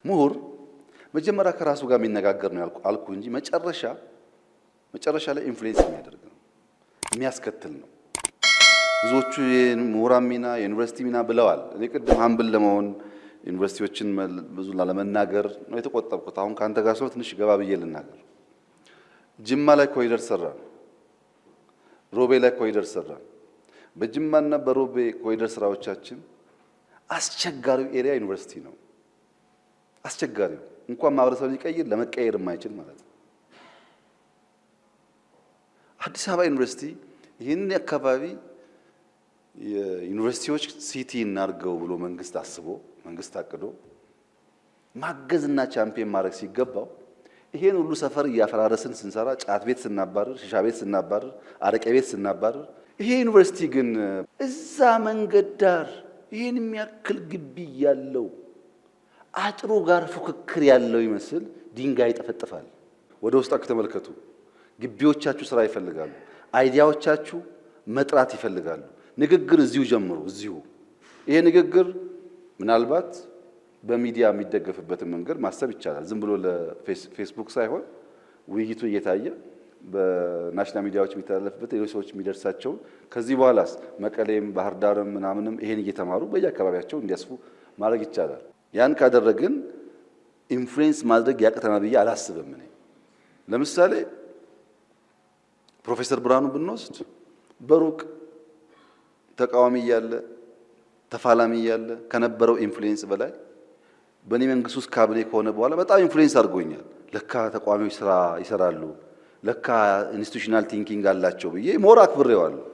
ምሁር መጀመሪያ ከራሱ ጋር የሚነጋገር ነው አልኩ እንጂ መጨረሻ ላይ ኢንፍሉዌንስ የሚያደርግ ነው የሚያስከትል ነው። ብዙዎቹ የምሁራን ሚና የዩኒቨርሲቲ ሚና ብለዋል። እኔ ቅድም ሀምብል ለመሆን ዩኒቨርሲቲዎችን ብዙ ላለመናገር ነው የተቆጠብኩት። አሁን ካንተ ጋር ሰው ትንሽ ገባ ብዬ ልናገር። ጅማ ላይ ኮሪደር ሰራን፣ ሮቤ ላይ ኮሪደር ሰራን። በጅማና በሮቤ ኮሪደር ስራዎቻችን አስቸጋሪው ኤሪያ ዩኒቨርሲቲ ነው። አስቸጋሪው እንኳን ማህበረሰብ ሊቀይር ለመቀየር የማይችል ማለት ነው። አዲስ አበባ ዩኒቨርሲቲ ይህን አካባቢ የዩኒቨርሲቲዎች ሲቲ እናርገው ብሎ መንግስት አቅዶ ማገዝና ቻምፒየን ማድረግ ሲገባው ይሄን ሁሉ ሰፈር እያፈራረስን ስንሰራ ጫት ቤት ስናባረር፣ ሺሻ ቤት ስናባረር፣ አረቄ ቤት ስናባረር፣ ይሄ ዩኒቨርሲቲ ግን እዛ መንገድ ዳር ይሄን የሚያክል ግቢ ያለው አጥሩ ጋር ፉክክር ያለው ይመስል ድንጋይ ይጠፈጥፋል። ወደ ውስጣችሁ ተመልከቱ። ግቢዎቻችሁ ስራ ይፈልጋሉ። አይዲያዎቻችሁ መጥራት ይፈልጋሉ። ንግግር እዚሁ ጀምሩ። እዚሁ ይሄ ንግግር ምናልባት በሚዲያ የሚደገፍበትን መንገድ ማሰብ ይቻላል። ዝም ብሎ ለፌስቡክ ሳይሆን ውይይቱ እየታየ በናሽናል ሚዲያዎች የሚተላለፍበት ሌሎች ሰዎች የሚደርሳቸው ከዚህ በኋላስ መቀሌም ባህር ዳርም ምናምንም ይሄን እየተማሩ በየአካባቢያቸው እንዲያስፉ ማድረግ ይቻላል። ያን ካደረግን ኢንፍሉዌንስ ማድረግ ያቅተናል ብዬ አላስብም። እኔ ለምሳሌ ፕሮፌሰር ብርሃኑ ብንወስድ በሩቅ ተቃዋሚ እያለ ተፋላሚ እያለ ከነበረው ኢንፍሉዌንስ በላይ በእኔ መንግስት ውስጥ ካቢኔ ከሆነ በኋላ በጣም ኢንፍሉዌንስ አድርጎኛል። ለካ ተቃዋሚዎች ስራ ይሰራሉ፣ ለካ ኢንስቲትዩሽናል ቲንኪንግ አላቸው ብዬ ሞር አክብሬዋለሁ።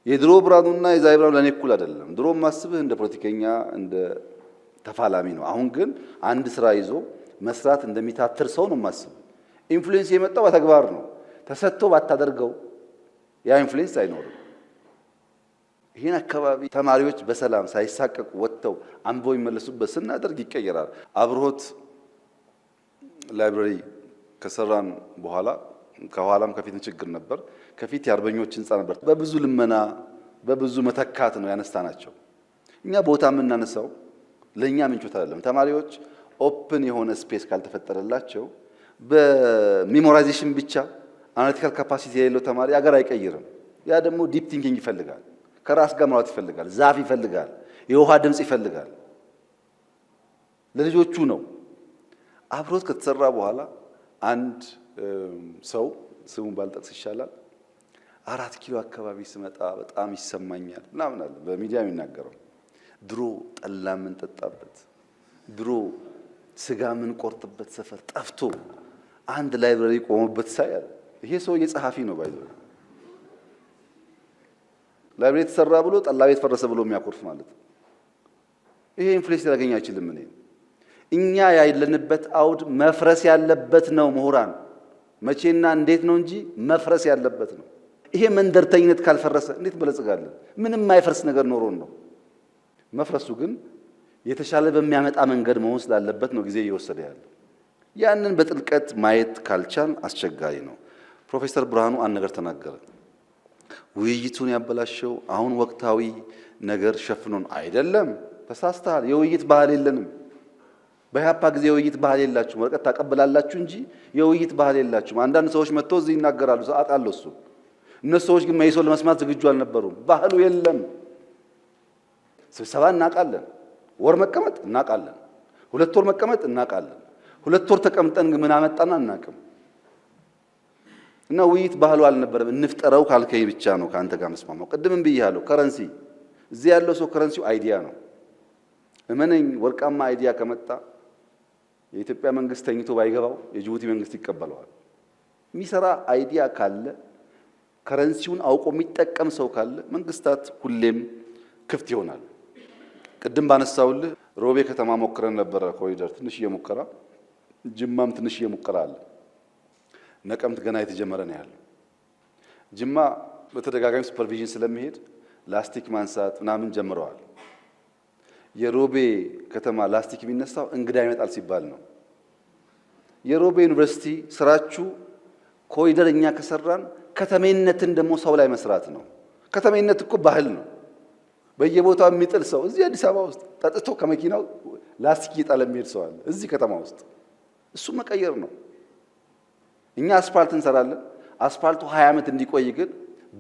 የድሮ ብርሃኑና የዛሬ ብርሃኑ ለእኔ እኩል አይደለም። ድሮ ማስብህ እንደ ፖለቲከኛ እንደ ተፋላሚ ነው። አሁን ግን አንድ ስራ ይዞ መስራት እንደሚታትር ሰው ነው ማስብ። ኢንፍሉዌንስ የመጣው በተግባር ነው። ተሰጥቶ ባታደርገው ያ ኢንፍሉዌንስ አይኖርም። ይህን አካባቢ ተማሪዎች በሰላም ሳይሳቀቁ ወጥተው አንብበው ይመለሱበት ስናደርግ ይቀየራል። አብርሆት ላይብረሪ ከሰራን በኋላ ከኋላም ከፊት ችግር ነበር። ከፊት የአርበኞች ህንፃ ነበር። በብዙ ልመና በብዙ መተካት ነው ያነሳናቸው። እኛ ቦታ የምናነሳው ለኛ ምንጮት አይደለም። ተማሪዎች ኦፕን የሆነ ስፔስ ካልተፈጠረላቸው በሜሞራይዜሽን ብቻ አናሊቲካል ካፓሲቲ የሌለው ተማሪ አገር አይቀይርም። ያ ደግሞ ዲፕ ቲንኪንግ ይፈልጋል። ከራስ ጋር ማውራት ይፈልጋል። ዛፍ ይፈልጋል። የውሃ ድምጽ ይፈልጋል። ለልጆቹ ነው። አብሮት ከተሰራ በኋላ አንድ ሰው ስሙን ባልጠቅስ ይሻላል 4 ኪሎ አካባቢ ስመጣ በጣም ይሰማኛል ምናምን አለ። በሚዲያ የሚናገረው ድሮ ጠላ ምን ጠጣበት ድሮ ስጋ ምን ቆርጥበት ሰፈር ጠፍቶ አንድ ላይብረሪ ቆሞበት ሳያል ይሄ ሰው የጸሐፊ ነው ባይዘው ላይብረሪ ተሰራ ብሎ ጠላ ቤት ፈረሰ ብሎ የሚያኮርፍ ማለት ነው። ይሄ ኢንፍሉዌንስ ሊያገኝ አይችልም። እኛ ያለንበት አውድ መፍረስ ያለበት ነው። ምሁራን መቼና እንዴት ነው እንጂ መፍረስ ያለበት ነው። ይሄ መንደርተኝነት ካልፈረሰ እንዴት በለጽጋለን? ምንም የማይፈርስ ነገር ኖሮን ነው። መፍረሱ ግን የተሻለ በሚያመጣ መንገድ መሆን ስላለበት ነው ጊዜ እየወሰደ ያለው። ያንን በጥልቀት ማየት ካልቻል አስቸጋሪ ነው። ፕሮፌሰር ብርሃኑ አንድ ነገር ተናገረ። ውይይቱን ያበላሸው አሁን ወቅታዊ ነገር ሸፍኖን አይደለም። ተሳስተሃል። የውይይት ባህል የለንም። በኢህአፓ ጊዜ የውይይት ባህል የላችሁም። ወረቀት ታቀብላላችሁ እንጂ የውይይት ባህል የላችሁም። አንዳንድ ሰዎች መጥተው እዚህ ይናገራሉ። ሰዓት አለው እሱ። እነሱ ሰዎች ግን መይሶ ለመስማት ዝግጁ አልነበሩም። ባህሉ የለም። ስብሰባ እናቃለን። ወር መቀመጥ እናቃለን። 2 ወር መቀመጥ እናቃለን። 2 ወር ተቀምጠን ግን ምን አመጣና እናቅም። እና ውይይት ባህሉ አልነበረም። እንፍጠረው ካልከኝ ብቻ ነው ካንተ ጋር መስማማው። ቅድምም ብያለሁ። ከረንሲ እዚህ ያለው ሰው ከረንሲው አይዲያ ነው። እመነኝ፣ ወርቃማ አይዲያ ከመጣ የኢትዮጵያ መንግስት ተኝቶ ባይገባው የጅቡቲ መንግስት ይቀበለዋል። የሚሰራ አይዲያ ካለ ከረንሲውን አውቆ የሚጠቀም ሰው ካለ መንግስታት ሁሌም ክፍት ይሆናል። ቅድም ባነሳውልህ ሮቤ ከተማ ሞክረን ነበረ ኮሪደር፣ ትንሽዬ ሙከራ። ጅማም ትንሽዬ ሙከራ አለ። ነቀምት ገና የተጀመረ ነው ያለው። ጅማ በተደጋጋሚ ሱፐርቪዥን ስለሚሄድ ላስቲክ ማንሳት ምናምን ጀምረዋል። የሮቤ ከተማ ላስቲክ የሚነሳው እንግዳ ይመጣል ሲባል ነው። የሮቤ ዩኒቨርሲቲ ስራችሁ ኮሪደር እኛ ከሰራን ከተሜነትን ደግሞ ሰው ላይ መስራት ነው። ከተሜነት እኮ ባህል ነው። በየቦታው የሚጥል ሰው እዚህ አዲስ አበባ ውስጥ ጠጥቶ ከመኪናው ላስቲክ እየጣለ የሚሄድ ሰው አለ እዚህ ከተማ ውስጥ። እሱ መቀየር ነው። እኛ አስፋልት እንሰራለን። አስፋልቱ 20 ዓመት እንዲቆይ ግን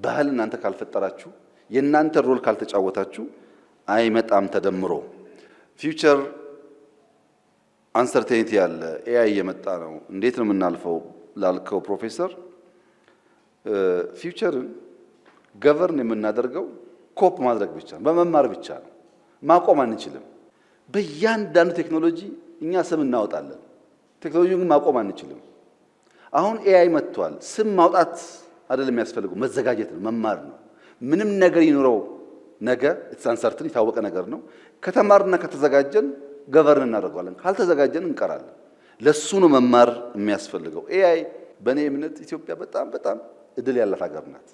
ባህል እናንተ ካልፈጠራችሁ የእናንተ ሮል ካልተጫወታችሁ አይመጣም ተደምሮ። ፊውቸር አንሰርቴኒቲ ያለ ኤአይ እየመጣ ነው። እንዴት ነው የምናልፈው ላልከው ፕሮፌሰር፣ ፊውቸርን ገቨርን የምናደርገው ኮፕ ማድረግ ብቻ ነው፣ በመማር ብቻ ነው። ማቆም አንችልም። በእያንዳንዱ ቴክኖሎጂ እኛ ስም እናወጣለን። ቴክኖሎጂውን ግን ማቆም አንችልም። አሁን ኤአይ መጥቷል። ስም ማውጣት አይደለም የሚያስፈልገው፣ መዘጋጀት ነው፣ መማር ነው። ምንም ነገር ይኖረው ነገ ኢትስ የታወቀ ነገር ነው። ከተማርና ከተዘጋጀን ገቨርን እናደርገዋለን። ካልተዘጋጀን እንቀራለን። ለሱ ነው መማር የሚያስፈልገው። ኤአይ በእኔ እምነት ኢትዮጵያ በጣም በጣም እድል ያላት ሀገር ናት።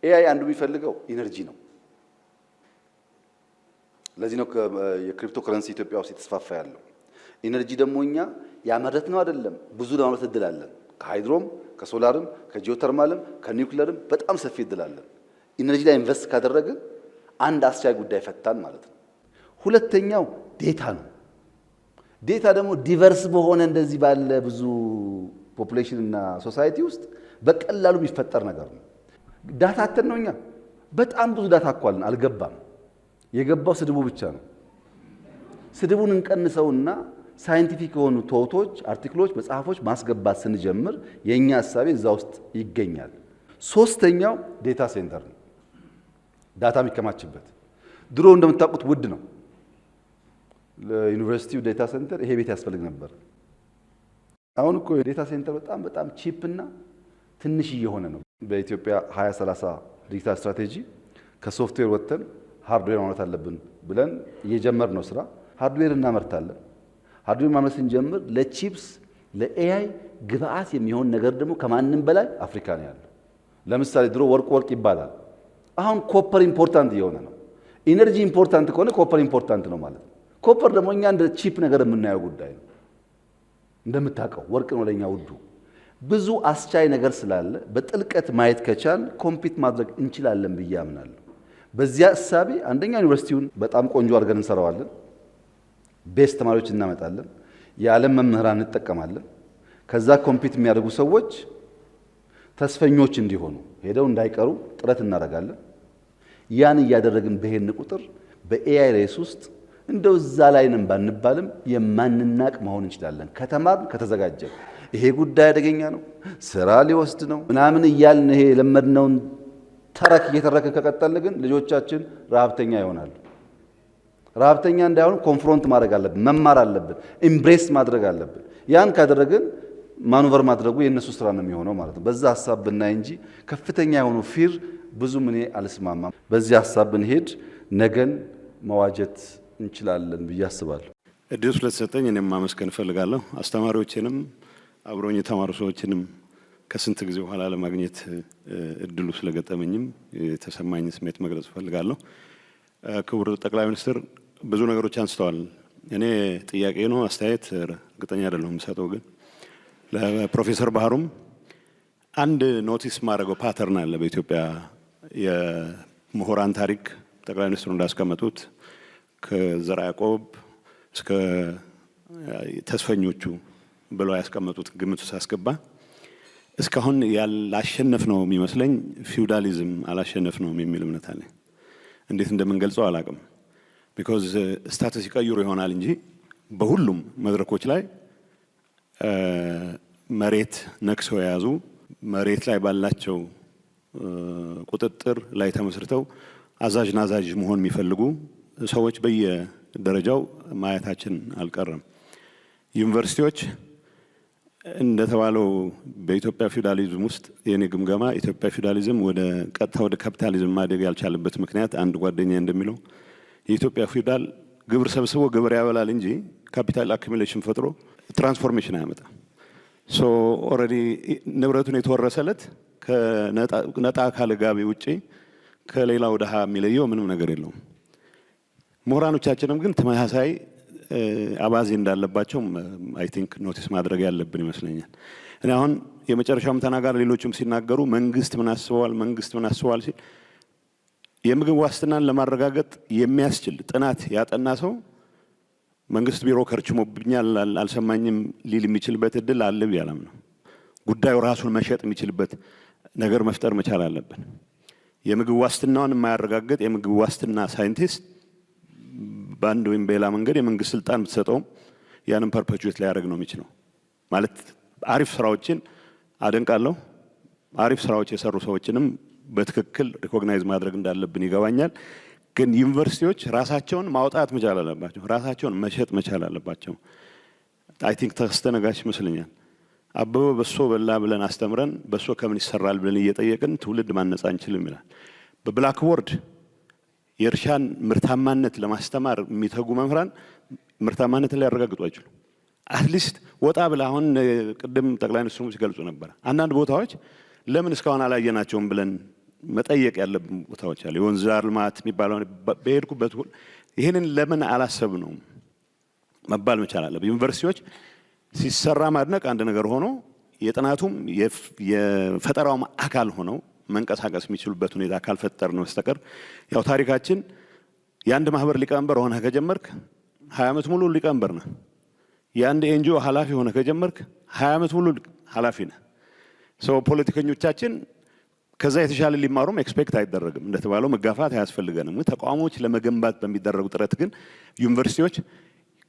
ኤአይ አንዱ የሚፈልገው ኢነርጂ ነው። ለዚህ ነው የክሪፕቶ ከረንሲ ኢትዮጵያ ውስጥ የተስፋፋ ያለው። ኢነርጂ ደግሞ እኛ ያመረት ነው አይደለም፣ ብዙ ለማምረት እድል አለን። ከሃይድሮም፣ ከሶላርም፣ ከጂኦተርማልም፣ ከኒውክለርም በጣም ሰፊ እድል አለን። ኢነርጂ ላይ ኢንቨስት ካደረግን አንድ አስቻይ ጉዳይ ፈታን ማለት ነው። ሁለተኛው ዴታ ነው። ዴታ ደግሞ ዲቨርስ በሆነ እንደዚህ ባለ ብዙ ፖፑሌሽን እና ሶሳይቲ ውስጥ በቀላሉ የሚፈጠር ነገር ነው። ዳታ አተን ነው። እኛ በጣም ብዙ ዳታ አኳልን አልገባም። የገባው ስድቡ ብቻ ነው። ስድቡን እንቀንሰውና ሳይንቲፊክ የሆኑ ቶቶች፣ አርቲክሎች፣ መጽሐፎች ማስገባት ስንጀምር የኛ ሐሳቤ እዛ ውስጥ ይገኛል። ሶስተኛው ዴታ ሴንተር ነው። ዳታ የሚከማችበት ድሮ እንደምታውቁት ውድ ነው። ለዩኒቨርሲቲው ዴታ ሴንተር ይሄ ቤት ያስፈልግ ነበር። አሁን እኮ ዴታ ሴንተር በጣም በጣም ቺፕ እና ትንሽ እየሆነ ነው። በኢትዮጵያ 2030 ዲጂታል ስትራቴጂ ከሶፍትዌር ወጥተን ሃርድዌር ማምረት አለብን ብለን እየጀመር ነው ስራ። ሃርድዌር እናመርታለን። ሃርድዌር ማምረት ስንጀምር ለቺፕስ ለኤአይ ግብአት የሚሆን ነገር ደግሞ ከማንም በላይ አፍሪካ ነው ያለው። ለምሳሌ ድሮ ወርቅ ይባላል። አሁን ኮፐር ኢምፖርታንት እየሆነ ነው። ኢነርጂ ኢምፖርታንት ከሆነ ኮፐር ኢምፖርታንት ነው ማለት ነው። ኮፐር ደግሞ እኛ እንደ ቺፕ ነገር የምናየው ጉዳይ ነው። እንደምታውቀው ወርቅ ነው ለኛ ውዱ። ብዙ አስቻይ ነገር ስላለ በጥልቀት ማየት ከቻል ኮምፒት ማድረግ እንችላለን ብዬ አምናለሁ። በዚያ እሳቤ አንደኛ ዩኒቨርሲቲውን በጣም ቆንጆ አድርገን እንሰራዋለን። ቤስት ተማሪዎች እናመጣለን። የዓለም መምህራን እንጠቀማለን። ከዛ ኮምፒት የሚያደርጉ ሰዎች ተስፈኞች እንዲሆኑ ሄደው እንዳይቀሩ ጥረት እናደርጋለን። ያን እያደረግን በሄድን ቁጥር በኤአይ ሬስ ውስጥ እንደው እዛ ላይ ነን ባንባልም የማንናቅ መሆን እንችላለን። ከተማርን ከተዘጋጀን። ይሄ ጉዳይ አደገኛ ነው፣ ስራ ሊወስድ ነው ምናምን እያልን ይሄ የለመድነውን ተረክ እየተረክን ከቀጠልን ግን ልጆቻችን ረሀብተኛ ይሆናሉ። ረሀብተኛ እንዳይሆኑ ኮንፍሮንት ማድረግ አለብን፣ መማር አለብን፣ ኢምብሬስ ማድረግ አለብን። ያን ካደረግን ማኑቨር ማድረጉ የእነሱ ስራ ነው የሚሆነው ማለት ነው። በዛ ሀሳብ ብናይ እንጂ ከፍተኛ የሆኑ ፊር ብዙም እኔ አልስማማም። በዚህ ሀሳብ ብንሄድ ነገን መዋጀት እንችላለን ብዬ አስባለሁ። እድሉ ስለተሰጠኝ እኔም ማመስገን እፈልጋለሁ። አስተማሪዎችንም አብሮኝ የተማሩ ሰዎችንም ከስንት ጊዜ በኋላ ለማግኘት እድሉ ስለገጠመኝም የተሰማኝ ስሜት መግለጽ እፈልጋለሁ። ክቡር ጠቅላይ ሚኒስትር ብዙ ነገሮች አንስተዋል። እኔ ጥያቄ ነው አስተያየት እርግጠኛ አይደለሁም የምሰጠው፣ ግን ለፕሮፌሰር ባህሩም አንድ ኖቲስ ማድረገው ፓተርን አለ በኢትዮጵያ የምሁራን ታሪክ። ጠቅላይ ሚኒስትሩ እንዳስቀመጡት ከዘርዓ ያዕቆብ እስከ ተስፈኞቹ ብለው ያስቀመጡት ግምት ሳስገባ እስካሁን ያላሸነፍ ነው የሚመስለኝ ፊውዳሊዝም አላሸነፍ ነው የሚል እምነት አለ። እንዴት እንደምንገልጸው አላቅም። ቢኮዝ ስታተስ ይቀይሩ ይሆናል እንጂ በሁሉም መድረኮች ላይ መሬት ነክሰው የያዙ መሬት ላይ ባላቸው ቁጥጥር ላይ ተመስርተው አዛዥ ናዛዥ መሆን የሚፈልጉ ሰዎች በየደረጃው ማየታችን አልቀረም። ዩኒቨርሲቲዎች እንደተባለው በኢትዮጵያ ፊውዳሊዝም ውስጥ የኔ ግምገማ ኢትዮጵያ ፊውዳሊዝም ወደ ቀጥታ ወደ ካፒታሊዝም ማደግ ያልቻለበት ምክንያት አንድ ጓደኛ እንደሚለው የኢትዮጵያ ፊውዳል ግብር ሰብስቦ ግብር ያበላል እንጂ ካፒታል አኩሙሌሽን ፈጥሮ ትራንስፎርሜሽን አያመጣም። ሶ ኦልሬዲ ንብረቱን የተወረሰለት ከነጣ ካለ ጋቢ ውጪ ከሌላው ድሃ የሚለየው ምንም ነገር የለውም። ምሁራኖቻችንም ግን ተመሳሳይ አባዜ እንዳለባቸው አይ ቲንክ ኖቲስ ማድረግ ያለብን ይመስለኛል። እኔ አሁን የመጨረሻውም ተናጋሪ ሌሎችም ሲናገሩ መንግስት ምን አስበዋል ሲል የምግብ ዋስትናን ለማረጋገጥ የሚያስችል ጥናት ያጠና ሰው መንግስት ቢሮ ከርችሞብኛል አልሰማኝም ሊል የሚችልበት እድል አለ ቢያለም ነው። ጉዳዩ ራሱን መሸጥ የሚችልበት ነገር መፍጠር መቻል አለብን። የምግብ ዋስትናውን የማያረጋግጥ የምግብ ዋስትና ሳይንቲስት በአንድ ወይም በሌላ መንገድ የመንግስት ስልጣን ብትሰጠውም ያንን ፐርፔቹዌት ሊያደርግ ነው የሚችለው። ማለት አሪፍ ስራዎችን አደንቃለሁ። አሪፍ ስራዎች የሰሩ ሰዎችንም በትክክል ሪኮግናይዝ ማድረግ እንዳለብን ይገባኛል። ግን ዩኒቨርሲቲዎች ራሳቸውን ማውጣት መቻል አለባቸው። ራሳቸውን መሸጥ መቻል አለባቸው። አይ ቲንክ ተስተነጋሽ ይመስለኛል። አበበ በሶ በላ ብለን አስተምረን በሶ ከምን ይሰራል ብለን እየጠየቅን ትውልድ ማነጽ አንችልም ይላል። በብላክቦርድ የእርሻን ምርታማነት ለማስተማር የሚተጉ መምህራን ምርታማነትን ሊያረጋግጡ አይችሉም። አትሊስት ወጣ ብላ አሁን ቅድም ጠቅላይ ሚኒስትሩ ሲገልጹ ነበር። አንዳንድ ቦታዎች ለምን እስካሁን አላየናቸውም ብለን መጠየቅ ያለብን ቦታዎች አሉ። የወንዝ ዳር ልማት የሚባለው በሄድኩበት ይህንን ለምን አላሰብነውም መባል መቻል አለበት። ዩኒቨርሲቲዎች ሲሰራ ማድነቅ አንድ ነገር ሆኖ የጥናቱም የፈጠራውም አካል ሆነው መንቀሳቀስ የሚችሉበት ሁኔታ ካልፈጠርን በስተቀር ያው ታሪካችን የአንድ ማህበር ሊቀመንበር ሆነ ከጀመርክ 20 ዓመት ሙሉ ሊቀመንበር ነህ። የአንድ ኤንጂኦ ኃላፊ ሆነ ከጀመርክ 20 ዓመት ሙሉ ኃላፊ ነህ። ሰው ፖለቲከኞቻችን ከዛ የተሻለ ሊማሩም ኤክስፔክት አይደረግም። እንደተባለው መጋፋት አያስፈልገንም። ተቋሞች ለመገንባት በሚደረጉ ጥረት ግን ዩኒቨርሲቲዎች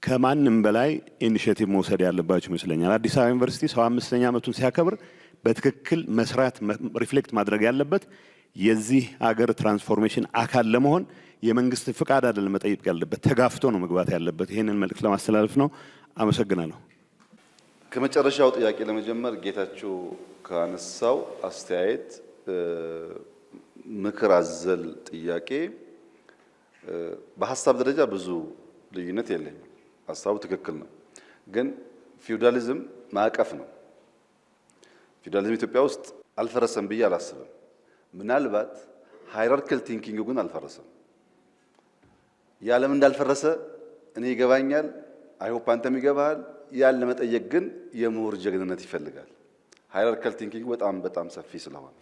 ከማንም በላይ ኢኒሼቲቭ መውሰድ ያለባቸው ይመስለኛል። አዲስ አበባ ዩኒቨርሲቲ 75ኛ ዓመቱን ሲያከብር በትክክል መስራት ሪፍሌክት ማድረግ ያለበት የዚህ አገር ትራንስፎርሜሽን አካል ለመሆን የመንግስት ፍቃድ አይደለም መጠየቅ ያለበት፣ ተጋፍቶ ነው መግባት ያለበት። ይሄንን መልእክት ለማስተላለፍ ነው። አመሰግናለሁ። ከመጨረሻው ጥያቄ ለመጀመር ጌታቸው ካነሳው አስተያየት ምክር አዘል ጥያቄ በሐሳብ ደረጃ ብዙ ልዩነት የለኝም። ሐሳቡ ትክክል ነው። ግን ፊውዳሊዝም ማዕቀፍ ነው። ፊውዳሊዝም ኢትዮጵያ ውስጥ አልፈረሰም ብዬ አላስብም። ምናልባት ሃይራርኪካል ቲንኪንግ ግን አልፈረሰም። ያለም እንዳልፈረሰ እኔ ይገባኛል። አይሆፕ አንተም ይገባሃል። ያን ለመጠየቅ ግን የምሁር ጀግንነት ይፈልጋል። ሃይራርኪካል ቲንኪንግ በጣም ሰፊ ስለሆነ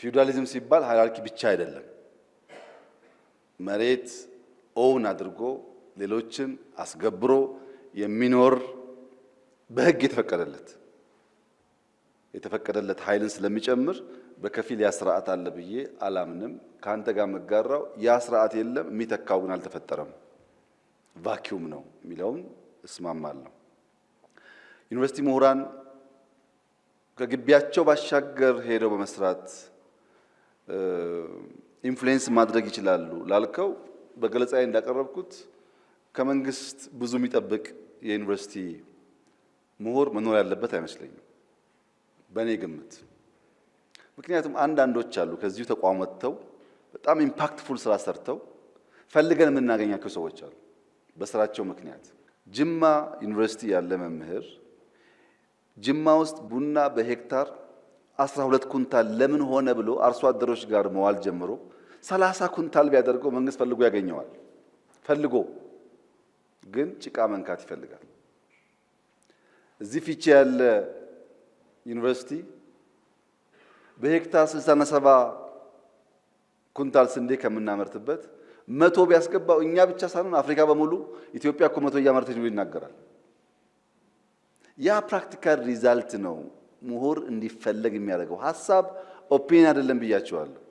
ፊውዳሊዝም ሲባል ሃይራርኪ ብቻ አይደለም። መሬት ኦውን አድርጎ ሌሎችን አስገብሮ የሚኖር በህግ የተፈቀደለት ኃይልን ስለሚጨምር በከፊል ያ ስርዓት አለ ብዬ አላምንም። ካንተ ጋር መጋራው ያ ስርዓት የለም፣ የሚተካው ግን አልተፈጠረም፣ ቫኪዩም ነው የሚለውን እስማማለሁ። ዩኒቨርሲቲ ምሁራን ከግቢያቸው ባሻገር ሄደው በመስራት ኢንፍሉዌንስ ማድረግ ይችላሉ ላልከው በገለጻዬ እንዳቀረብኩት ከመንግስት ብዙ የሚጠብቅ የዩኒቨርሲቲ ምሁር መኖር ያለበት አይመስለኝም በእኔ ግምት። ምክንያቱም አንዳንዶች አሉ ከዚሁ ተቋም ወጥተው በጣም ኢምፓክትፉል ስራ ሰርተው ፈልገን የምናገኛቸው ሰዎች አሉ በስራቸው ምክንያት። ጅማ ዩኒቨርሲቲ ያለ መምህር ጅማ ውስጥ ቡና በሄክታር 12 ኩንታል ለምን ሆነ ብሎ አርሶ አደሮች ጋር መዋል ጀምሮ 30 ኩንታል ቢያደርገው መንግስት ፈልጎ ያገኘዋል። ፈልጎ ግን ጭቃ መንካት ይፈልጋል። እዚህ ፊቼ ያለ ዩኒቨርሲቲ በሄክታር 67 ኩንታል ስንዴ ከምናመርትበት 100 ቢያስገባው እኛ ብቻ ሳይሆን አፍሪካ በሙሉ ኢትዮጵያ እኮ 100 እያመረተች ነው ይናገራል። ያ ፕራክቲካል ሪዛልት ነው ምሁር እንዲፈለግ የሚያደርገው። ሐሳብ ኦፒኒየን አይደለም ብያቸዋለሁ።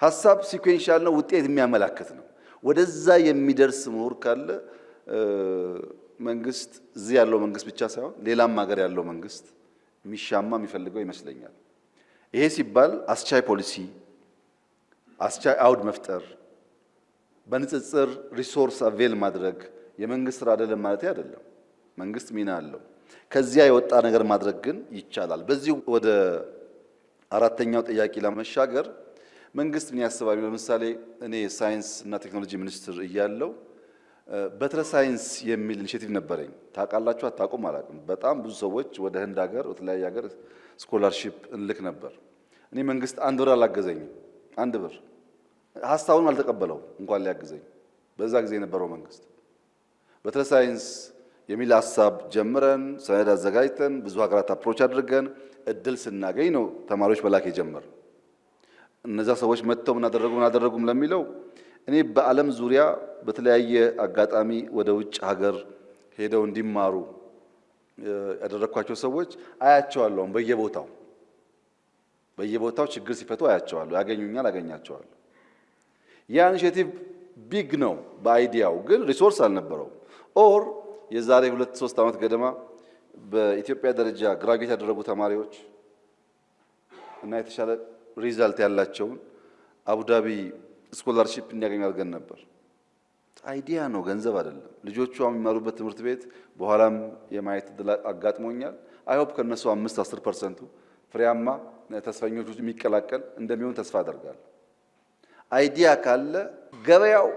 ሐሳብ ሲኩዌንሻል ነው፣ ውጤት የሚያመላክት ነው። ወደዛ የሚደርስ ምሁር ካለ መንግስት እዚህ ያለው መንግስት ብቻ ሳይሆን ሌላም ሀገር ያለው መንግስት የሚሻማ የሚፈልገው ይመስለኛል። ይሄ ሲባል አስቻይ ፖሊሲ፣ አስቻይ አውድ መፍጠር፣ በንጽጽር ሪሶርስ አቬል ማድረግ የመንግስት ስራ አይደለም ማለት አይደለም። መንግስት ሚና አለው። ከዚያ የወጣ ነገር ማድረግ ግን ይቻላል። በዚህ ወደ አራተኛው ጥያቄ ለመሻገር መንግስት ምን ያስባል? ለምሳሌ እኔ ሳይንስ እና ቴክኖሎጂ ሚኒስትር እያለሁ በትረ ሳይንስ የሚል ኢኒሼቲቭ ነበረኝ። ታውቃላችሁ አታውቁም አላውቅም። በጣም ብዙ ሰዎች ወደ ህንድ ሀገር ወተለያየ ሀገር ስኮላርሺፕ እንልክ ነበር። እኔ መንግስት 1 ብር አላገዘኝም። 1 ብር ሀሳቡን አልተቀበለው እንኳን ሊያግዘኝ። በዛ ጊዜ የነበረው መንግስት በትረ ሳይንስ የሚል ሀሳብ ጀምረን ሰነድ አዘጋጅተን ብዙ ሀገራት አፕሮች አድርገን እድል ስናገኝ ነው ተማሪዎች በላክ የጀመር። እነዛ ሰዎች መጥተው ምን አደረጉም ለሚለው እኔ በዓለም ዙሪያ በተለያየ አጋጣሚ ወደ ውጭ ሀገር ሄደው እንዲማሩ ያደረኳቸው ሰዎች አያቸዋለሁ። በየቦታው ችግር ሲፈቱ አያቸዋለሁ። ያገኙኛል፣ አገኛቸዋለሁ። ያ ኢኒሼቲቭ ቢግ ነው በአይዲያው፣ ግን ሪሶርስ አልነበረውም። ኦር የዛሬ 2-3 ዓመት ገደማ በኢትዮጵያ ደረጃ ግራጁዌት ያደረጉ ተማሪዎች እና የተሻለ ሪዛልት ያላቸውን አቡዳቢ ስኮላርሺፕ እንዲያገኙ አድርገን ነበር። አይዲያ ነው፣ ገንዘብ አይደለም። ልጆቹ የሚማሩበት ትምህርት ቤት በኋላም የማየት ዕድል አጋጥሞኛል። አይሆፕ ከነሱ 5-10% ፍሬያማ ተስፈኞች ውስጥ የሚቀላቀል እንደሚሆን ተስፋ አደርጋለሁ። አይዲያ ካለ ገበያው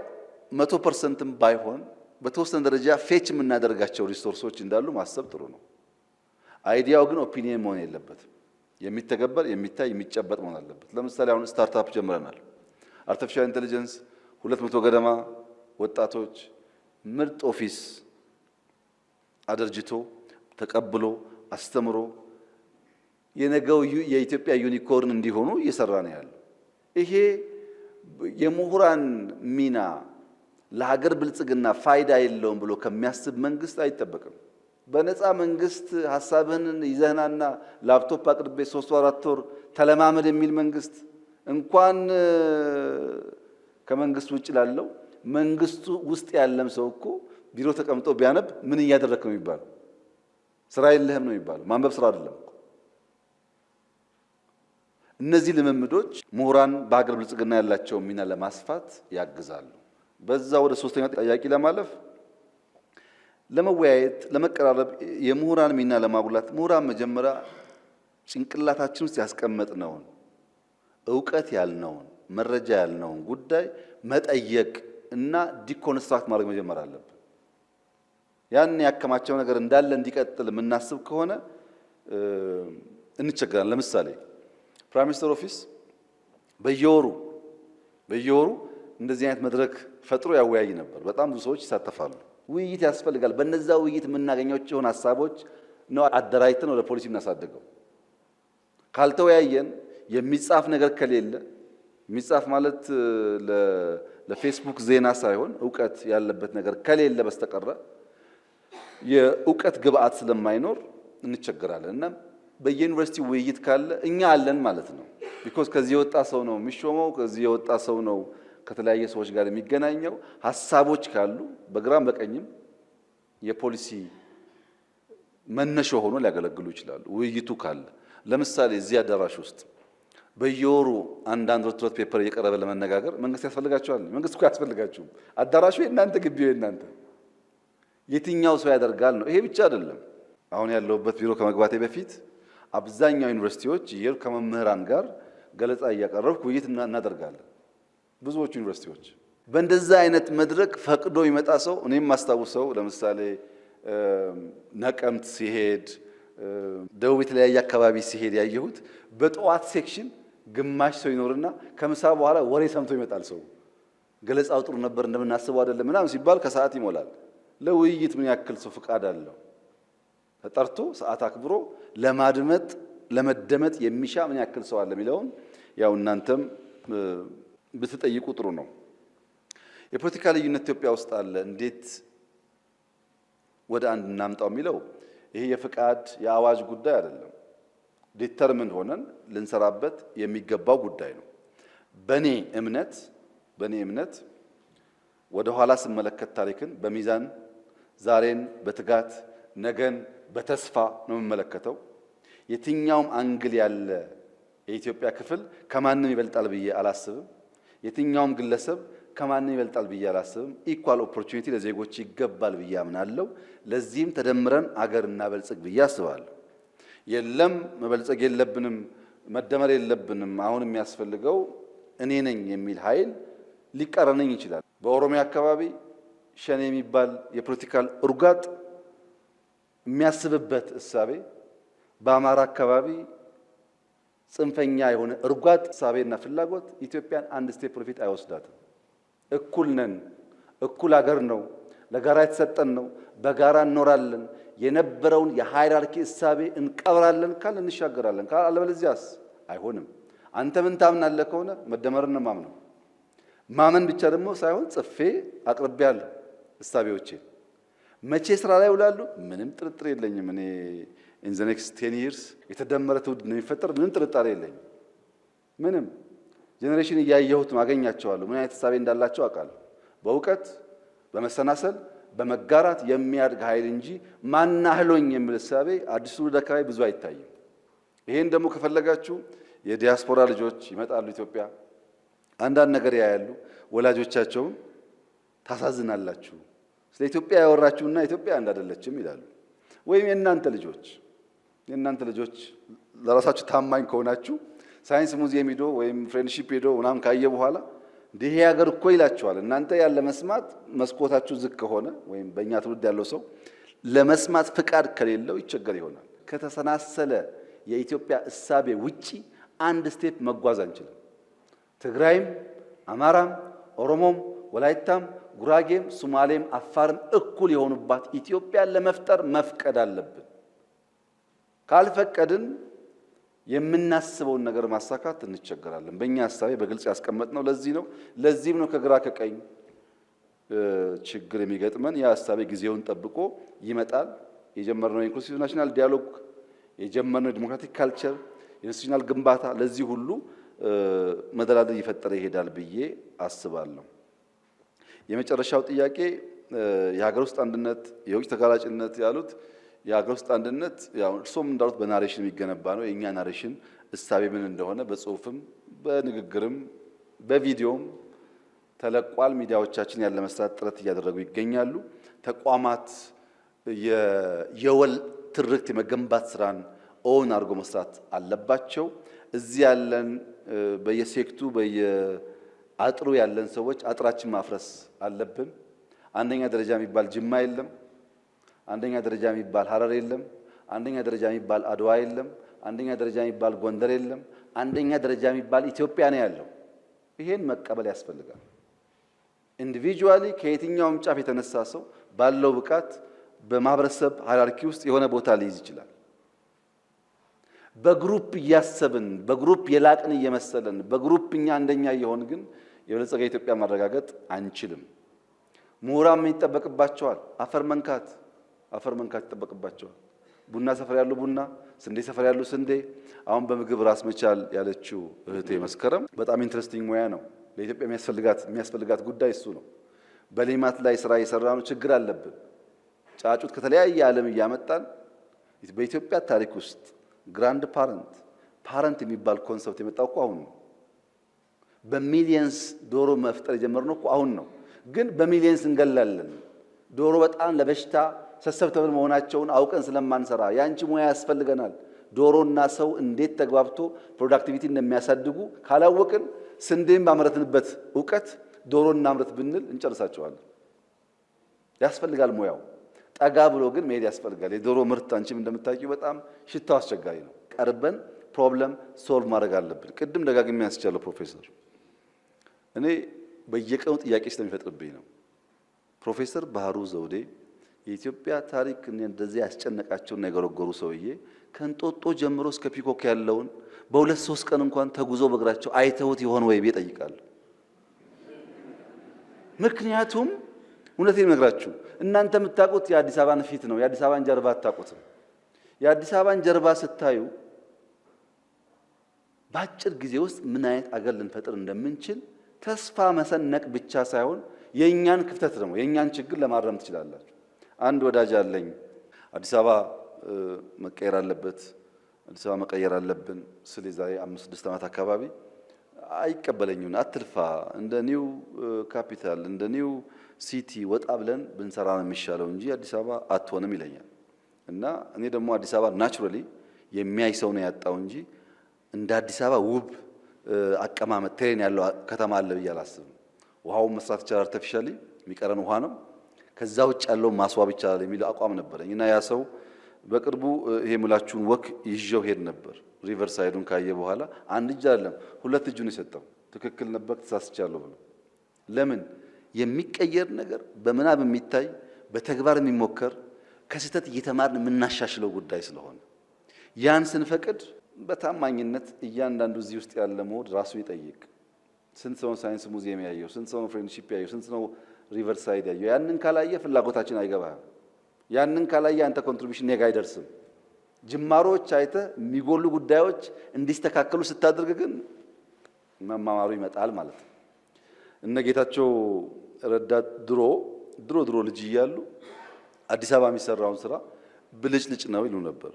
100%ም ባይሆን በተወሰነ ደረጃ ፌች የምናደርጋቸው ሪሶርሶች እንዳሉ ማሰብ ጥሩ ነው። አይዲያው ግን ኦፒኒየን መሆን የለበትም። የሚተገበር፣ የሚታይ፣ የሚጨበጥ መሆን አለበት። ለምሳሌ አሁን ስታርታፕ ጀምረናል። አርቲፊሻል ኢንተለጀንስ 200 ገደማ ወጣቶች ምርጥ ኦፊስ አደርጅቶ ተቀብሎ አስተምሮ የነገው የኢትዮጵያ ዩኒኮርን እንዲሆኑ እየሰራ ነው ያለው። ይሄ የምሁራን ሚና ለሀገር ብልጽግና ፋይዳ የለውም ብሎ ከሚያስብ መንግስት አይጠበቅም። በነፃ መንግስት ሐሳብህን ይዘህናና ላፕቶፕ አቅርቤ 3-4 ወር ተለማመድ የሚል መንግስት እንኳን ከመንግስት ውጭ ላለው መንግስቱ ውስጥ ያለም ሰው እኮ ቢሮ ተቀምጦ ቢያነብ ምን እያደረክ ነው የሚባለው? ስራ የለህም ነው የሚባለው። ማንበብ ስራ አይደለም። እነዚህ ልምምዶች ምሁራን በሀገር ብልጽግና ያላቸውን ሚና ለማስፋት ያግዛሉ። በዛ ወደ ሶስተኛው ጥያቄ ለማለፍ ለመወያየት፣ ለመቀራረብ፣ የምሁራን ሚና ለማጉላት ምሁራን መጀመሪያ ጭንቅላታችን ውስጥ ያስቀመጥነውን ዕውቀት ያልነውን መረጃ ያልነውን ጉዳይ መጠየቅ እና ዲኮንስትራክት ማድረግ መጀመር አለብን። ያን ያከማቸው ነገር እንዳለ እንዲቀጥል የምናስብ ከሆነ እንቸገራለን። ለምሳሌ ፕራይም ሚኒስተር ኦፊስ በየወሩ እንደዚህ አይነት መድረክ ፈጥሮ ያወያይ ነበር። በጣም ብዙ ሰዎች ይሳተፋሉ። ውይይት ያስፈልጋል። በነዛ ውይይት የምናገኛቸውን ሀሳቦች ነው አደራጅተን ወደ ፖሊሲ እናሳድገው። ካልተወያየን የሚጻፍ ነገር ከሌለ የሚጻፍ ማለት ለፌስቡክ ዜና ሳይሆን ዕውቀት ያለበት ነገር ከሌለ በስተቀረ የዕውቀት ግብአት ስለማይኖር እንቸገራለን። እና በየዩኒቨርሲቲ ውይይት ካለ እኛ አለን ማለት ነው። ቢኮዝ ከዚህ የወጣ ሰው ነው የሚሾመው፣ ከዚህ የወጣ ሰው ነው ከተለያየ ሰዎች ጋር የሚገናኘው። ሀሳቦች ካሉ በግራም በቀኝም የፖሊሲ መነሾ ሆኖ ሊያገለግሉ ይችላሉ። ውይይቱ ካለ ለምሳሌ እዚህ አዳራሽ ውስጥ በየወሩ አንዳንድ ሮትሮት ፔፐር እየቀረበ ለመነጋገር መንግስት ያስፈልጋቸዋል። መንግስት እኮ ያስፈልጋችሁ። አዳራሹ የእናንተ ግቢው የእናንተ የትኛው ሰው ያደርጋል ነው። ይሄ ብቻ አይደለም። አሁን ያለሁበት ቢሮ ከመግባቴ በፊት አብዛኛው ዩኒቨርሲቲዎች ይሄር ከመምህራን ጋር ገለጻ እያቀረብኩ ውይይት እናደርጋለን። ብዙዎቹ ዩኒቨርሲቲዎች በእንደዛ አይነት መድረክ ፈቅዶ ይመጣ ሰው እኔም ማስታውሰው ለምሳሌ ነቀምት ሲሄድ፣ ደቡብ የተለያየ አካባቢ ሲሄድ ያየሁት በጠዋት ሴክሽን ግማሽ ሰው ይኖርና ከምሳ በኋላ ወሬ ሰምቶ ይመጣል። ሰው ገለጻው ጥሩ ነበር እንደምናስበው አይደለም ምናምን ሲባል ከሰዓት ይሞላል። ለውይይት ምን ያክል ሰው ፍቃድ አለው? ተጠርቶ ሰዓት አክብሮ ለማድመጥ ለመደመጥ የሚሻ ምን ያክል ሰው አለ የሚለውን ያው እናንተም ብትጠይቁ ጥሩ ነው። የፖለቲካ ልዩነት ኢትዮጵያ ውስጥ አለ። እንዴት ወደ አንድ እናምጣው የሚለው ይሄ የፍቃድ የአዋጅ ጉዳይ አይደለም። ዲተርሚን ሆነን ልንሰራበት የሚገባው ጉዳይ ነው። በኔ እምነት ወደ ኋላ ስመለከት ታሪክን በሚዛን ዛሬን በትጋት ነገን በተስፋ ነው የምመለከተው። የትኛውም አንግል ያለ የኢትዮጵያ ክፍል ከማንም ይበልጣል ብዬ አላስብም። የትኛውም ግለሰብ ከማንም ይበልጣል ብዬ አላስብም። ኢኳል ኦፖርቹኒቲ ለዜጎች ይገባል ብዬ አምናለሁ። ለዚህም ተደምረን አገር እናበልጽግ ብዬ አስባለሁ። የለም መበልጸግ የለብንም መደመር የለብንም አሁን የሚያስፈልገው እኔ ነኝ የሚል ኃይል ሊቃረነኝ ይችላል። በኦሮሚያ አካባቢ ሸኔ የሚባል የፖለቲካል እርጋጥ የሚያስብበት እሳቤ፣ በአማራ አካባቢ ጽንፈኛ የሆነ እርጋጥ እሳቤና ፍላጎት ኢትዮጵያን አንድ ስቴፕ ወደፊት አይወስዳትም። እኩል ነን፣ እኩል ሀገር ነው፣ ለጋራ የተሰጠን ነው፣ በጋራ እንኖራለን። የነበረውን የሃይራርኪ እሳቤ እንቀብራለን ካል እንሻገራለን ካል አለበለዚያስ አይሆንም። አንተ ምን ታምናለህ ከሆነ መደመርን ነው ማምነው። ማመን ብቻ ደግሞ ሳይሆን ጽፌ አቅርቤያለሁ እሳቤዎቼን። መቼ ስራ ላይ ውላሉ? ምንም ጥርጥር የለኝም። እኔ ኢን ዘ ኔክስት 10 years የተደመረ ትውልድ እንደሚፈጠር ምንም ጥርጣሬ የለኝም። ምንም ጄኔሬሽን እያየሁት ነው፣ አገኛቸዋለሁ። ምን አይነት እሳቤ እንዳላቸው አውቃለሁ። በእውቀት በመሰናሰል በመጋራት የሚያድግ ኃይል እንጂ ማናህሎኝ የሚል እሳቤ አዲሱ ትውልድ አካባቢ ብዙ አይታይም። ይሄን ደግሞ ከፈለጋችሁ የዲያስፖራ ልጆች ይመጣሉ ኢትዮጵያ፣ አንዳንድ ነገር ያያሉ። ወላጆቻቸውን ታሳዝናላችሁ፣ ስለ ኢትዮጵያ ያወራችሁና ኢትዮጵያ አንድ አይደለችም ይላሉ። ወይም የእናንተ ልጆች ለራሳችሁ ታማኝ ከሆናችሁ ሳይንስ ሙዚየም ሄዶ ወይም ፍሬንድሺፕ ሄዶ ምናምን ካየ በኋላ ይሄ ሀገር እኮ ይላችኋል። እናንተ ያለ መስማት መስኮታችሁ ዝቅ ከሆነ ወይም በእኛ ትውልድ ያለው ሰው ለመስማት ፍቃድ ከሌለው ይቸገር ይሆናል። ከተሰናሰለ የኢትዮጵያ እሳቤ ውጪ አንድ ስቴፕ መጓዝ አንችልም። ትግራይም፣ አማራም፣ ኦሮሞም፣ ወላይታም፣ ጉራጌም፣ ሶማሌም፣ አፋርም እኩል የሆኑባት ኢትዮጵያን ለመፍጠር መፍቀድ አለብን። ካልፈቀድን የምናስበውን ነገር ማሳካት እንቸገራለን። በእኛ ሀሳቤ በግልጽ ያስቀመጥነው ለዚህ ነው። ለዚህም ነው ከግራ ከቀኝ ችግር የሚገጥመን። ያ ሀሳቤ ጊዜውን ጠብቆ ይመጣል። የጀመርነው ኢንክሉሲቭ ናሽናል ዲያሎግ፣ የጀመርነው ዲሞክራቲክ ካልቸር፣ የኢንስቲትዩሽናል ግንባታ ለዚህ ሁሉ መደላደል እየፈጠረ ይሄዳል ብዬ አስባለሁ። የመጨረሻው ጥያቄ የሀገር ውስጥ አንድነት፣ የውጭ ተጋላጭነት ያሉት የሀገር ውስጥ አንድነት ያው እርሶም እንዳሉት በናሬሽን የሚገነባ ነው። የኛ ናሬሽን እሳቤ ምን እንደሆነ በጽሁፍም በንግግርም በቪዲዮም ተለቋል። ሚዲያዎቻችን ያለ መስራት ጥረት እያደረጉ ይገኛሉ። ተቋማት የወል ትርክት የመገንባት ስራን ኦን አድርጎ መስራት አለባቸው። እዚህ ያለን በየሴክቱ በየአጥሩ ያለን ሰዎች አጥራችን ማፍረስ አለብን። አንደኛ ደረጃ የሚባል ጅማ የለም። አንደኛ ደረጃ የሚባል ሀረር የለም። አንደኛ ደረጃ የሚባል አድዋ የለም። አንደኛ ደረጃ የሚባል ጎንደር የለም። አንደኛ ደረጃ የሚባል ኢትዮጵያ ነው ያለው። ይሄን መቀበል ያስፈልጋል። ኢንዲቪጁዋሊ ከየትኛውም ጫፍ የተነሳ ሰው ባለው ብቃት በማህበረሰብ ሃይራርኪ ውስጥ የሆነ ቦታ ሊይዝ ይችላል። በግሩፕ እያሰብን በግሩፕ የላቅን እየመሰለን በግሩፕ እኛ አንደኛ እየሆን ግን የበለጸገ ኢትዮጵያ ማረጋገጥ አንችልም። ምሁራን ምን ይጠበቅባቸዋል? አፈር መንካት ይጠበቅባቸዋል። ቡና ሰፈር ያሉ ቡና፣ ስንዴ ሰፈር ያሉ ስንዴ። አሁን በምግብ ራስ መቻል ያለችው እህቴ መስከረም በጣም ኢንትረስቲንግ ሙያ ነው። ለኢትዮጵያ የሚያስፈልጋት ጉዳይ እሱ ነው። በሌማት ላይ ስራ እየሰራ ነው። ችግር አለብን። ጫጩት ከተለያየ ዓለም እያመጣን በኢትዮጵያ ታሪክ ውስጥ ግራንድ ፓረንት የሚባል ኮንሰፕት የመጣው እኮ አሁን ነው። በሚሊየንስ ዶሮ መፍጠር የጀመርነው እኮ አሁን ነው። ግን በሚሊየንስ እንገላለን። ዶሮ በጣም ለበሽታ ሰሰብተብል መሆናቸውን አውቀን ስለማንሰራ ያንቺ ሙያ ያስፈልገናል። ዶሮና ሰው እንዴት ተግባብቶ ፕሮዳክቲቪቲ እንደሚያሳድጉ ካላወቅን ስንዴም ባመረትንበት ዕውቀት ዶሮና አምረት ብንል እንጨርሳቸዋለን። ያስፈልጋል ሙያው። ጠጋ ብሎ ግን መሄድ ያስፈልጋል። የዶሮ ምርት አንቺም እንደምታውቂው በጣም ሽታው አስቸጋሪ ነው። ቀርበን ፕሮብለም ሶልቭ ማድረግ አለብን። ቅድም ደጋግሜ ያስቻለው ፕሮፌሰር እኔ በየቀኑ ጥያቄ ስለሚፈጥርብኝ ነው። ፕሮፌሰር ባህሩ ዘውዴ የኢትዮጵያ ታሪክ እንደዚህ ያስጨነቃቸውና የገረገሩ ሰውዬ ከእንጦጦ ጀምሮ እስከ ፒኮክ ያለውን በሁለት ሶስት ቀን እንኳን ተጉዞ በእግራቸው አይተውት ይሆን ወይ ብዬ እጠይቃለሁ። ምክንያቱም እውነቴን እነግራችሁ እናንተ የምታውቁት የአዲስ አበባን ፊት ነው፣ የአዲስ አበባን ጀርባ አታውቁትም። የአዲስ አበባን ጀርባ ስታዩ በአጭር ጊዜ ውስጥ ምን አይነት አገር ልንፈጥር እንደምንችል ተስፋ መሰነቅ ብቻ ሳይሆን የእኛን ክፍተት ደግሞ የእኛን ችግር ለማረም ትችላላችሁ። አንድ ወዳጅ አለኝ። አዲስ አበባ መቀየር አለበት፣ አዲስ አበባ መቀየር አለብን ስለ ዛሬ 5-6 ዓመት አካባቢ አይቀበለኝም። አትልፋ፣ እንደ ኒው ካፒታል እንደ ኒው ሲቲ ወጣ ብለን ብንሰራ ነው የሚሻለው እንጂ አዲስ አበባ አትሆንም ይለኛል። እና እኔ ደግሞ አዲስ አበባ ናቹራሊ የሚያይ ሰው ነው ያጣው እንጂ እንደ አዲስ አበባ ውብ አቀማመጥ ትሬን ያለው ከተማ አለ ብዬ አላስብም። ውሃውን መስራት ይቻላል፣ አርቲፊሻሊ የሚቀረን ውሃ ነው። ከዛ ውጭ ያለው ማስዋብ ይቻላል የሚል አቋም ነበረኝ እና ያ ሰው በቅርቡ ይሄ ሙላችሁን ወክ ይዤው ሄድ ነበር። ሪቨር ሳይዱን ካየ በኋላ አንድ እጅ አይደለም 2 እጁን የሰጠው ትክክል ነበር ተሳስቻለሁ ብሎ። ለምን የሚቀየር ነገር በምናብ የሚታይ በተግባር የሚሞከር ከስህተት እየተማርን የምናሻሽለው ጉዳይ ስለሆነ ያን ስንፈቅድ በታማኝነት እያንዳንዱ እዚህ ውስጥ ያለ መሆን ራሱ ይጠይቅ። ስንት ሰው ሳይንስ ሙዚየም ያየው? ስንት ሰው ፍሬንድሺፕ ያየው? ስንት ነው ሪቨርሳይድ ያየው? ያንን ካላየ ፍላጎታችን አይገባም። ያንን ካላየ አንተ ኮንትሪቢዩሽን ኔጋ አይደርስም። ጅማሮች አይተ የሚጎሉ ጉዳዮች እንዲስተካከሉ ስታደርግ ግን መማማሩ ይመጣል ማለት ነው። እነ ጌታቸው ረዳ ድሮ ልጅ እያሉ አዲስ አበባ የሚሰራውን ስራ ብልጭልጭ ነው ይሉ ነበር።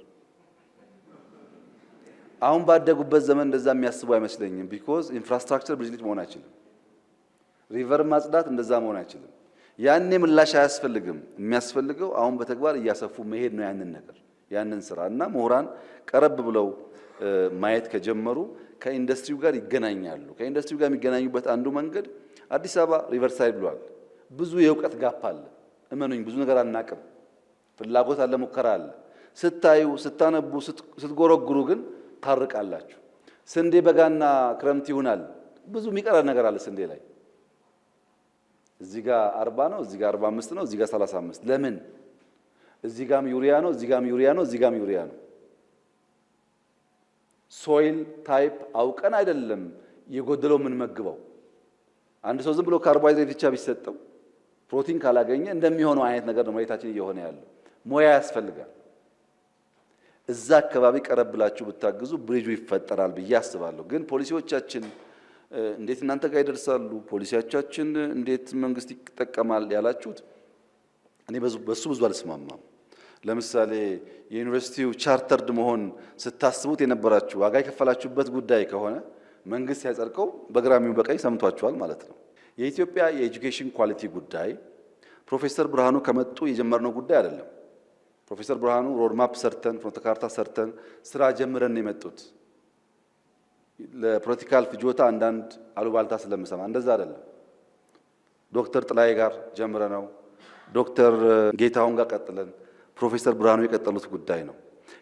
አሁን ባደጉበት ዘመን እንደዛ የሚያስቡ አይመስለኝም። ቢኮዝ ኢንፍራስትራክቸር ብልጭልጭ መሆን አይችልም። ሪቨር ማጽዳት እንደዛ መሆን አይችልም። ያኔ ምላሽ አያስፈልግም። የሚያስፈልገው አሁን በተግባር እያሰፉ መሄድ ነው ያንን ስራ እና ምሁራን ቀረብ ብለው ማየት ከጀመሩ ከኢንዱስትሪው ጋር ይገናኛሉ። ከኢንዱስትሪው ጋር የሚገናኙበት አንዱ መንገድ አዲስ አበባ ሪቨርሳይድ ብሏል። ብዙ የእውቀት ጋፕ አለ። እመኑኝ፣ ብዙ ነገር አናቅም። ፍላጎት አለ፣ ሙከራ አለ። ስታዩ፣ ስታነቡ፣ ስትጎረጉሩ ግን ታርቃላችሁ። ስንዴ በጋና ክረምት ይሆናል። ብዙ የሚቀር ነገር አለ ስንዴ ላይ። እዚህ ጋር 40 ነው፣ እዚህ ጋር 45 ነው፣ እዚህ ጋር 35 ለምን? እዚህ ጋርም ዩሪያ ነው፣ እዚህ ጋርም ዩሪያ ነው፣ እዚህ ጋርም ዩሪያ ነው። ሶይል ታይፕ አውቀን አይደለም የጎደለው የምንመግበው። አንድ ሰው ዝም ብሎ ካርቦሃይድሬት ብቻ ቢሰጠው ፕሮቲን ካላገኘ እንደሚሆነው አይነት ነገር ነው መሬታችን እየሆነ ያለው። ሞያ ያስፈልጋል። እዛ አካባቢ ቀረብ ብላችሁ ብታግዙ ብሪጁ ይፈጠራል ብዬ አስባለሁ። ግን ፖሊሲዎቻችን እንዴት እናንተ ጋር ይደርሳሉ፣ ፖሊሲዎቻችን እንዴት መንግስት ይጠቀማል ያላችሁት፣ እኔ በሱ ብዙ አልስማማም። ለምሳሌ የዩኒቨርሲቲው ቻርተርድ መሆን ስታስቡት የነበራችሁ ዋጋ የከፈላችሁበት ጉዳይ ከሆነ መንግስት ያጸድቀው በግራሚው በቀኝ ሰምቷችኋል ማለት ነው። የኢትዮጵያ የኤጁኬሽን ኳሊቲ ጉዳይ ፕሮፌሰር ብርሃኑ ከመጡ የጀመርነው ጉዳይ አይደለም። ፕሮፌሰር ብርሃኑ ሮድማፕ ሰርተን ፍኖተ ካርታ ሰርተን ስራ ጀምረን የመጡት ለፖለቲካል ፍጆታ አንዳንድ አሉባልታ ስለምሰማ እንደዛ አይደለም። ዶክተር ጥላዬ ጋር ጀምረ ነው፣ ዶክተር ጌታሁን ጋር ቀጥለን ፕሮፌሰር ብርሃኑ የቀጠሉት ጉዳይ ነው።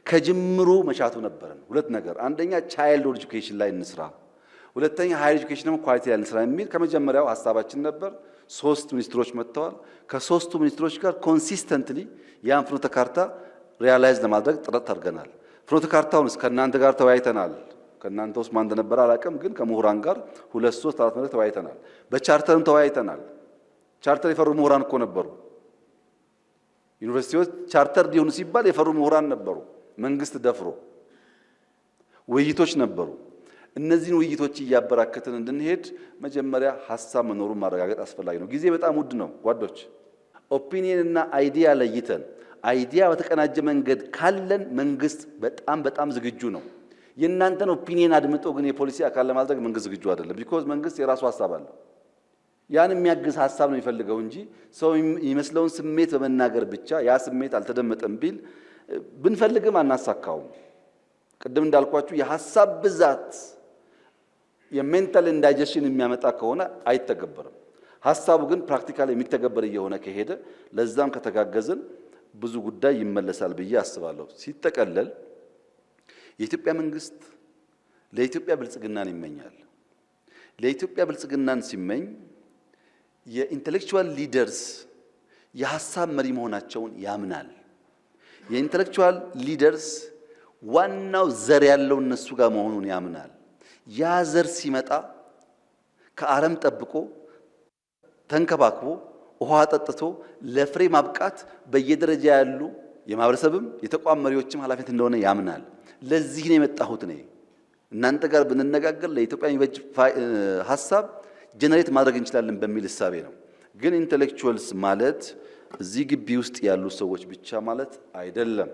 ከጅምሩ መሻቱ ነበረን። ሁለት ነገር፣ አንደኛ ቻይልድ ኤጁኬሽን ላይ እንስራ፣ ሁለተኛ ሃይር ኤጁኬሽን ደግሞ ኳሊቲ ላይ እንስራ የሚል ከመጀመሪያው ሀሳባችን ነበር። 3 ሚኒስትሮች መጥተዋል። ከ3ቱ ሚኒስትሮች ጋር ኮንሲስተንትሊ ያን ፍኖተ ካርታ ሪያላይዝ ለማድረግ ጥረት አድርገናል። ፍኖተ ካርታውንስ ከእናንተ ጋር ተወያይተናል። ከእናንተ ውስጥ ማን እንደነበረ አላውቅም፣ ግን ከምሁራን ጋር 2፣ 3፣ 4 መድረክ ተወያይተናል። በቻርተርም ተወያይተናል። ቻርተር የፈሩ ምሁራን እኮ ነበሩ። ዩኒቨርሲቲዎች ቻርተር ሊሆኑ ሲባል የፈሩ ምሁራን ነበሩ። መንግስት ደፍሮ ውይይቶች ነበሩ። እነዚህን ውይይቶች እያበራከትን እንድንሄድ መጀመሪያ ሀሳብ መኖሩን ማረጋገጥ አስፈላጊ ነው። ጊዜ በጣም ውድ ነው ጓዶች። ኦፒኒየን እና አይዲያ ለይተን አይዲያ በተቀናጀ መንገድ ካለን መንግስት በጣም ዝግጁ ነው። የእናንተን ኦፒኒየን አድምጦ ግን የፖሊሲ አካል ለማድረግ መንግስት ዝግጁ አይደለም። ቢኮዝ መንግስት የራሱ ሀሳብ አለው። ያን የሚያግዝ ሀሳብ ነው የሚፈልገው እንጂ ሰው የሚመስለውን ስሜት በመናገር ብቻ ያ ስሜት አልተደመጠም ቢል ብንፈልግም አናሳካውም። ቅድም እንዳልኳችሁ የሀሳብ ብዛት የሜንታል ኢንዳይጀሽን የሚያመጣ ከሆነ አይተገበርም። ሀሳቡ ግን ፕራክቲካሊ የሚተገበር እየሆነ ከሄደ ለዛም ከተጋገዝን ብዙ ጉዳይ ይመለሳል ብዬ አስባለሁ። ሲጠቀለል የኢትዮጵያ መንግስት ለኢትዮጵያ ብልጽግናን ይመኛል። ለኢትዮጵያ ብልጽግናን ሲመኝ የኢንተሌክቹዋል ሊደርስ የሀሳብ መሪ መሆናቸውን ያምናል። የኢንተሌክቹዋል ሊደርስ ዋናው ዘር ያለው እነሱ ጋር መሆኑን ያምናል። ያ ዘር ሲመጣ ከአረም ጠብቆ ተንከባክቦ ውሃ ጠጥቶ ለፍሬ ማብቃት በየደረጃ ያሉ የማህበረሰብም የተቋም መሪዎችም ኃላፊነት እንደሆነ ያምናል። ለዚህ ነው የመጣሁት እኔ። እናንተ ጋር ብንነጋገር ለኢትዮጵያ የሚበጅ ሀሳብ ጀነሬት ማድረግ እንችላለን በሚል እሳቤ ነው። ግን ኢንተሌክቹዋልስ ማለት እዚህ ግቢ ውስጥ ያሉ ሰዎች ብቻ ማለት አይደለም።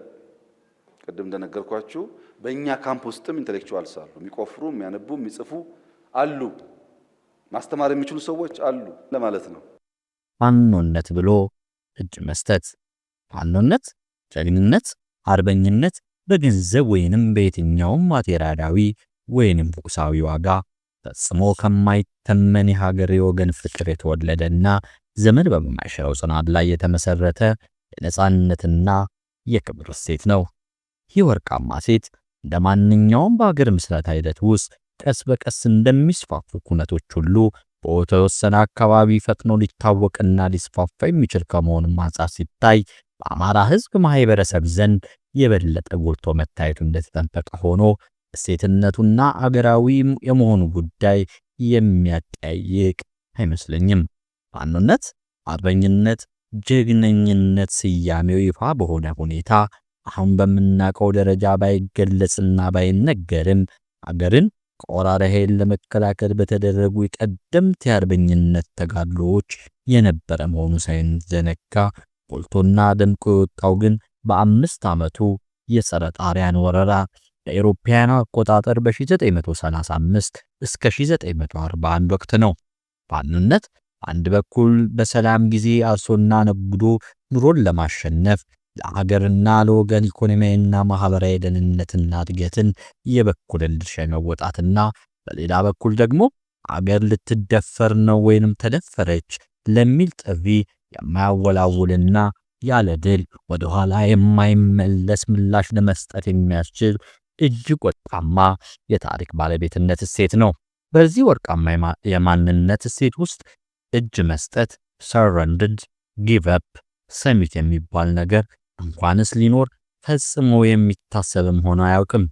ቅድም እንደነገርኳችሁ በእኛ ካምፕ ውስጥም ኢንተሌክቹዋልስ አሉ። የሚቆፍሩ፣ የሚያነቡ፣ የሚጽፉ አሉ። ማስተማር የሚችሉ ሰዎች አሉ ለማለት ነው። ፋኖነት ብሎ እጅ መስጠት፣ ፋኖነት፣ ጀግንነት፣ አርበኝነት በገንዘብ ወይንም በየትኛውም ማቴሪያላዊ ወይንም ቁሳዊ ዋጋ ፈጽሞ ከማይተመን የሀገር የወገን ፍቅር የተወለደና ዘመን በማይሽረው ጽናት ላይ የተመሰረተ የነጻነትና የክብር እሴት ነው። ይህ ወርቃማ ሴት እንደማንኛውም በሀገር ምስረታ ሂደት ውስጥ ቀስ በቀስ እንደሚስፋፉ ኩነቶች ሁሉ በተወሰነ አካባቢ ፈጥኖ ሊታወቅና ሊስፋፋ የሚችል ከመሆኑም አንጻር ሲታይ በአማራ ሕዝብ ማህበረሰብ ዘንድ የበለጠ ጎልቶ መታየቱ እንደተጠበቀ ሆኖ እሴትነቱና አገራዊ የመሆኑ ጉዳይ የሚያጠያይቅ አይመስለኝም። ፋኖነት፣ አርበኝነት፣ ጀግነኝነት ስያሜው ይፋ በሆነ ሁኔታ አሁን በምናውቀው ደረጃ ባይገለጽና ባይነገርም አገርን ከወራሪ ኃይል ለመከላከል በተደረጉ የቀደምት የአርበኝነት ተጋድሎዎች የነበረ መሆኑ ሳይዘነጋ ጎልቶና ደምቆ የወጣው ግን በ5 ዓመቱ የጸረ ጣሊያን ወረራ ለአውሮፓውያን አቆጣጠር በ1935 እስከ 1941 ወቅት ነው። ፋኖነት አንድ በኩል በሰላም ጊዜ አርሶና ነግዶ ኑሮን ለማሸነፍ ለሀገርና ለወገን ኢኮኖሚያዊና ማህበራዊ ደህንነትና እድገትን የበኩልን ድርሻ መወጣትና በሌላ በኩል ደግሞ አገር ልትደፈር ነው ወይንም ተደፈረች ለሚል ጥሪ የማያወላውልና ያለ ድል ወደ ኋላ የማይመለስ ምላሽ ለመስጠት የሚያስችል እጅግ ወርቃማ የታሪክ ባለቤትነት እሴት ነው። በዚህ ወርቃማ የማንነት እሴት ውስጥ እጅ መስጠት፣ ሰረንደር፣ ጊቭ አፕ፣ ሰሚት የሚባል ነገር እንኳንስ ሊኖር ፈጽሞ የሚታሰብም ሆኖ አያውቅም።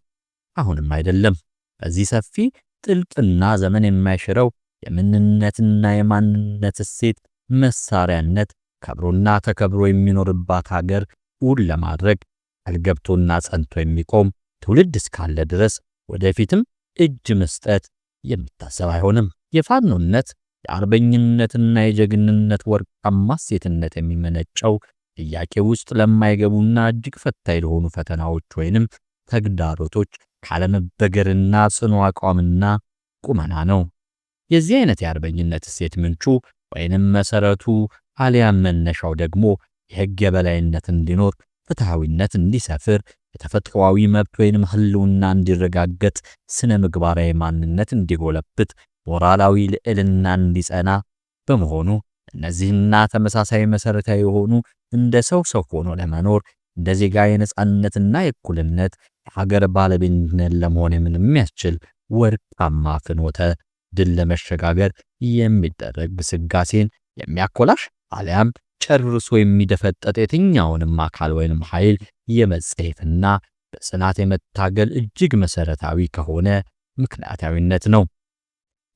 አሁንም አይደለም። በዚህ ሰፊ ጥልቅና ዘመን የማይሽረው የምንነትና የማንነት እሴት መሳሪያነት ከብሮና ተከብሮ የሚኖርባት ሀገር እውን ለማድረግ አልገብቶና ጸንቶ የሚቆም ትውልድ እስካለ ድረስ ወደፊትም እጅ መስጠት የሚታሰብ አይሆንም። የፋኖነት የአርበኝነትና የጀግንነት ወርቃማ እሴትነት የሚመነጨው ጥያቄ ውስጥ ለማይገቡና እጅግ ፈታኝ ለሆኑ ፈተናዎች ወይንም ተግዳሮቶች ካለመበገርና ጽኑ አቋምና ቁመና ነው። የዚህ አይነት የአርበኝነት እሴት ምንጩ ወይንም መሰረቱ አሊያም መነሻው ደግሞ የሕግ የበላይነት እንዲኖር፣ ፍትሃዊነት እንዲሰፍር፣ የተፈጥሯዊ መብት ወይንም ህልውና እንዲረጋገጥ፣ ስነ ምግባራዊ ማንነት እንዲጎለብት፣ ሞራላዊ ልዕልና እንዲጸና በመሆኑ እነዚህና ተመሳሳይ መሰረታዊ የሆኑ እንደ ሰው ሆኖ ለመኖር እንደ ዜጋ የነጻነትና የእኩልነት የሀገር ባለቤትነት ለመሆን የሚያስችል ወርቃማ ፍኖተ ድል ለመሸጋገር የሚደረግ ግስጋሴን የሚያኮላሽ አሊያም ጨርሶ የሚደፈጠጥ የትኛውንም አካል ወይንም ኃይል የመጸየፍና በጽናት የመታገል እጅግ መሰረታዊ ከሆነ ምክንያታዊነት ነው።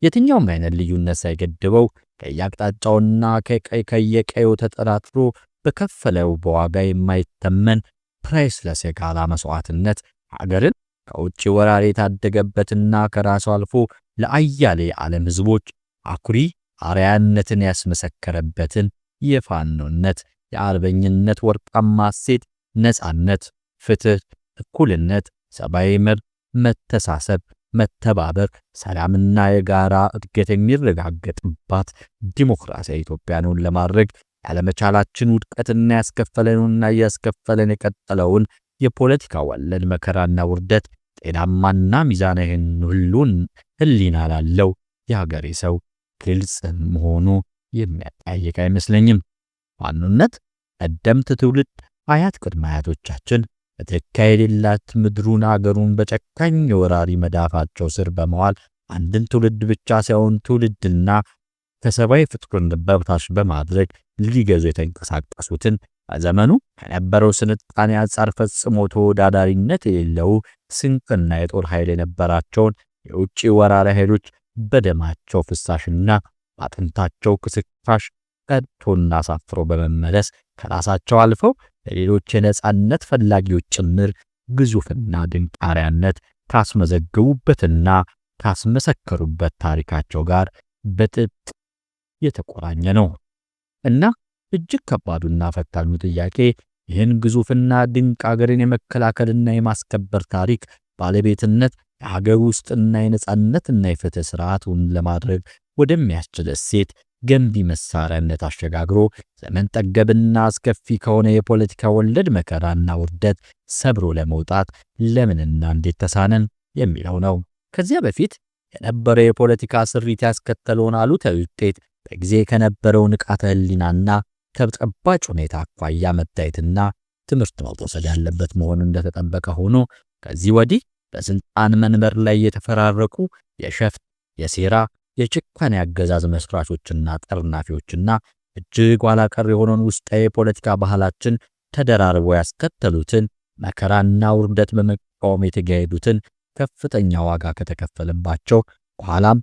የትኛውም አይነት ልዩነት ሳይገድበው ከየአቅጣጫውና ከየቀዩ ተጠራጥሮ በከፈለው በዋጋ የማይተመን ፕራይስለስ የጋራ መስዋዕትነት ሀገርን ከውጭ ወራሪ የታደገበትና ከራሱ አልፎ ለአያሌ የዓለም ህዝቦች አኩሪ አርያነትን ያስመሰከረበትን የፋኖነት የአርበኝነት ወርቃማ እሴት ነጻነት፣ ፍትህ፣ እኩልነት፣ ሰብአዊ መብት፣ መተሳሰብ፣ መተባበር፣ ሰላምና የጋራ እድገት የሚረጋገጥባት ዲሞክራሲያዊ ኢትዮጵያን ለማድረግ ያለመቻላችን ውድቀትና ያስከፈለንና ያስከፈለን የቀጠለውን የፖለቲካ ወለድ መከራና ውርደት ጤናማና ሚዛናዊ ሁሉን ህሊና ላለው የሀገሬ ሰው ግልጽ መሆኑ የሚያጠያይቅ አይመስለኝም። ፋኖነት ቀደምት ትውልድ አያት ቅድመ አያቶቻችን በተካ የሌላት ምድሩን አገሩን በጨካኝ ወራሪ መዳፋቸው ስር በመዋል አንድን ትውልድ ብቻ ሳይሆን ትውልድና ከሰባዊ ፍጡርን በበታች በማድረግ ሊገዙ የተንቀሳቀሱትን በዘመኑ ከነበረው ስልጣኔ አንጻር ፈጽሞ ተወዳዳሪነት የሌለው ስንቅና የጦር ኃይል የነበራቸውን የውጭ ወራሪ ኃይሎች በደማቸው ፍሳሽና አጥንታቸው ክስካሽ ቀጥቶና አሳፍሮ በመመለስ ከራሳቸው አልፈው ለሌሎች የነጻነት ፈላጊዎች ጭምር ግዙፍና ድንቅ አርአያነት ካስመዘገቡበትና ካስመሰከሩበት ታሪካቸው ጋር በጥብቅ የተቆራኘ ነው እና እጅግ ከባዱና ፈታኙ ጥያቄ ይህን ግዙፍና ድንቅ አገርን የመከላከልና የማስከበር ታሪክ ባለቤትነት የሀገር ውስጥና የነጻነትና የፍትህ ስርዓቱን ለማድረግ ወደሚያስችል እሴት ገንቢ መሳሪያነት አሸጋግሮ ዘመን ጠገብና አስከፊ ከሆነ የፖለቲካ ወለድ መከራና ውርደት ሰብሮ ለመውጣት ለምንና እንዴት ተሳነን የሚለው ነው። ከዚያ በፊት የነበረው የፖለቲካ ስሪት ያስከተለውን አሉታዊ ውጤት በጊዜ ከነበረው ንቃተ ህሊናና ከተጨባጭ ሁኔታ አኳያ መታየትና ትምህርት መውሰድ ያለበት መሆኑ እንደተጠበቀ ሆኖ ከዚህ ወዲህ በስልጣን መንበር ላይ የተፈራረቁ የሸፍጥ፣ የሴራ፣ የጭካኔ አገዛዝ መስራቾችና ጠርናፊዎችና እጅግ ኋላ ቀር የሆነውን ውስጣዊ የፖለቲካ ባህላችን ተደራርበው ያስከተሉትን መከራና ውርደት በመቃወም የተካሄዱትን ከፍተኛ ዋጋ ከተከፈለባቸው በኋላም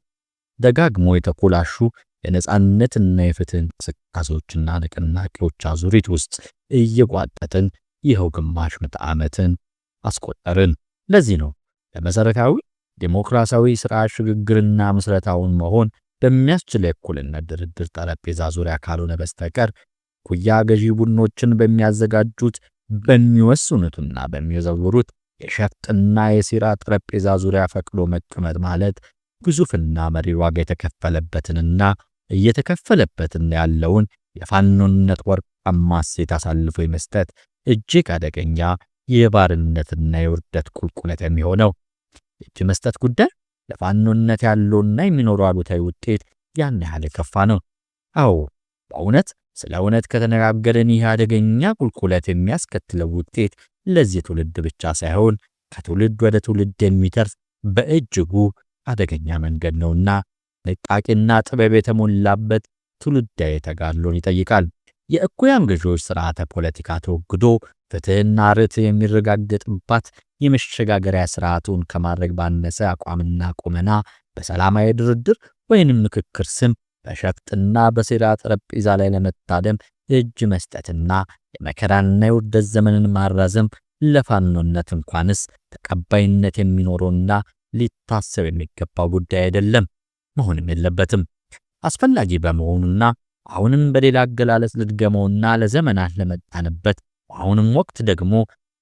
ደጋግሞ የተኮላሹ የነጻነትና የፍትህ እንቅስቃሴዎችና ንቅናቄዎች አዙሪት ውስጥ እየጓጠጥን ይኸው ግማሽ ምዕተ ዓመትን አስቆጠርን። ለዚህ ነው ለመሰረታዊ ዲሞክራሲያዊ ስርዓት ሽግግርና ምስረታውን መሆን በሚያስችል የእኩልነት ድርድር ጠረጴዛ ዙሪያ ካልሆነ በስተቀር ኩያ ገዢ ቡድኖችን በሚያዘጋጁት በሚወስኑትና በሚዘውሩት የሸፍጥና የሴራ ጠረጴዛ ዙሪያ ፈቅዶ መቀመጥ ማለት ግዙፍና መሪር ዋጋ የተከፈለበትንና እየተከፈለበትን ያለውን የፋኖነት ወርቃማ እሴት አሳልፎ የመስጠት እጅግ አደገኛ የባርነትና የውርደት ቁልቁለት የሚሆነው እጅ መስጠት ጉዳይ ለፋኖነት ያለውና የሚኖረው አሉታዊ ውጤት ያን ያህል የከፋ ነው። አዎ በእውነት ስለ እውነት ከተነጋገርን ይህ አደገኛ ቁልቁለት የሚያስከትለው ውጤት ለዚህ ትውልድ ብቻ ሳይሆን ከትውልድ ወደ ትውልድ የሚተርፍ በእጅጉ አደገኛ መንገድ ነውና ጥንቃቄና ጥበብ የተሞላበት ትውልዳዊ ተጋድሎን ይጠይቃል። የእኩያን ገዢዎች ስርዓተ ፖለቲካ ተወግዶ ፍትህና ርትዕ የሚረጋገጥባት የመሸጋገሪያ ስርዓቱን ከማድረግ ባነሰ አቋምና ቁመና በሰላማዊ ድርድር ወይንም ምክክር ስም በሸፍጥና በሴራ ጠረጴዛ ላይ ለመታደም እጅ መስጠትና የመከራና የውርደት ዘመንን ማራዘም ለፋኖነት እንኳንስ ተቀባይነት የሚኖረውና ሊታሰብ የሚገባው ጉዳይ አይደለም፣ መሆንም የለበትም። አስፈላጊ በመሆኑና አሁንም በሌላ አገላለጽ ልድገመውና ለዘመናት ለመጣንበት አሁንም ወቅት ደግሞ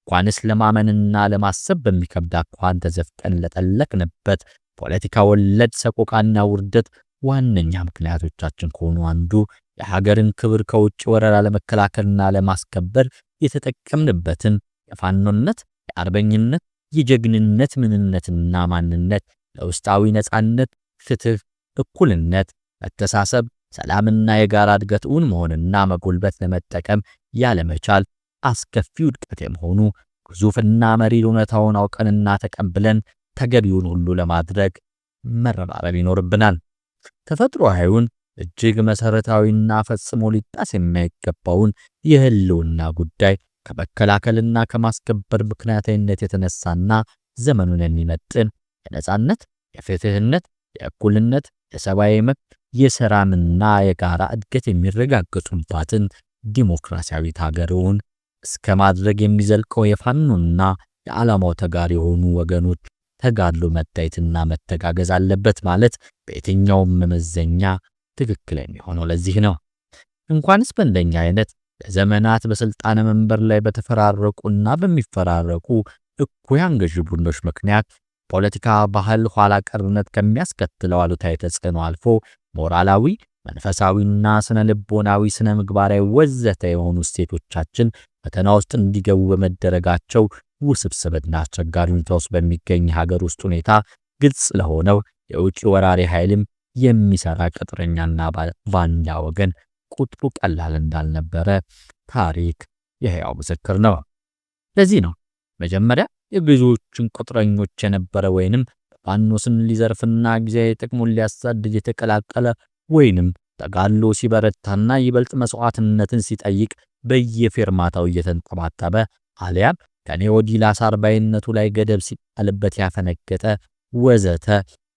እንኳንስ ለማመንና ለማሰብ በሚከብድ አኳኋን ተዘፍቀን ለጠለቅንበት ፖለቲካ ወለድ ሰቆቃና ውርደት ዋነኛ ምክንያቶቻችን ከሆኑ አንዱ የሀገርን ክብር ከውጭ ወረራ ለመከላከልና ለማስከበር የተጠቀምንበትን የፋኖነት፣ የአርበኝነት፣ የጀግንነት ምንነትና ማንነት ለውስጣዊ ነጻነት፣ ፍትህ፣ እኩልነት፣ መተሳሰብ፣ ሰላምና የጋራ እድገት እውን መሆንና መጎልበት ለመጠቀም ያለመቻል አስከፊ ውድቀት የመሆኑ ግዙፍና መሪር እውነታውን አውቀንና ተቀብለን ተገቢውን ሁሉ ለማድረግ መረባረብ ይኖርብናል። ተፈጥሯዊውን እጅግ መሰረታዊና ፈጽሞ ሊጣስ የማይገባውን የህልውና ጉዳይ ከመከላከልና ከማስከበር ምክንያታዊነት የተነሳና ዘመኑን የሚመጥን የነጻነት፣ የፍትህነት፣ የእኩልነት፣ የሰብአዊ መብት፣ የሰላምና የጋራ እድገት የሚረጋገጡባትን ዲሞክራሲያዊት ሀገርን እስከ ማድረግ የሚዘልቀው የፋኖና የዓላማው ተጋሪ የሆኑ ወገኖች ተጋድሎ መታየትና መተጋገዝ አለበት ማለት በየትኛውም መመዘኛ ትክክል የሚሆነው ለዚህ ነው። እንኳንስ በእንደኛ አይነት ለዘመናት በስልጣነ መንበር ላይ በተፈራረቁና በሚፈራረቁ እኩያን ገዢ ቡድኖች ምክንያት ፖለቲካ ባህል ኋላ ቀርነት ከሚያስከትለው አሉታዊ ተጽዕኖ አልፎ ሞራላዊ፣ መንፈሳዊና ስነ ልቦናዊ፣ ስነ ምግባራዊ ወዘተ የሆኑ እሴቶቻችን ፈተና ውስጥ እንዲገቡ በመደረጋቸው ውስብስብና አስቸጋሪ ሁኔታ ውስጥ በሚገኝ ሀገር ውስጥ ሁኔታ ግልጽ ለሆነው የውጭ ወራሪ ኃይልም የሚሰራ ቅጥረኛና ባንዳ ወገን ቁጥሩ ቀላል እንዳልነበረ ታሪክ የሕያው ምስክር ነው። ለዚህ ነው መጀመሪያ የብዙዎችን ቅጥረኞች የነበረ ወይንም ፋኖስን ሊዘርፍና ጊዜያዊ ጥቅሙን ሊያሳድድ የተቀላቀለ ወይንም ተጋድሎ ሲበረታና ይበልጥ መስዋዕትነትን ሲጠይቅ በየፌርማታው እየተንጠባጠበ አሊያም ከኔ ወዲህ ላሳር ባይነቱ ላይ ገደብ ሲጣልበት ያፈነገጠ ወዘተ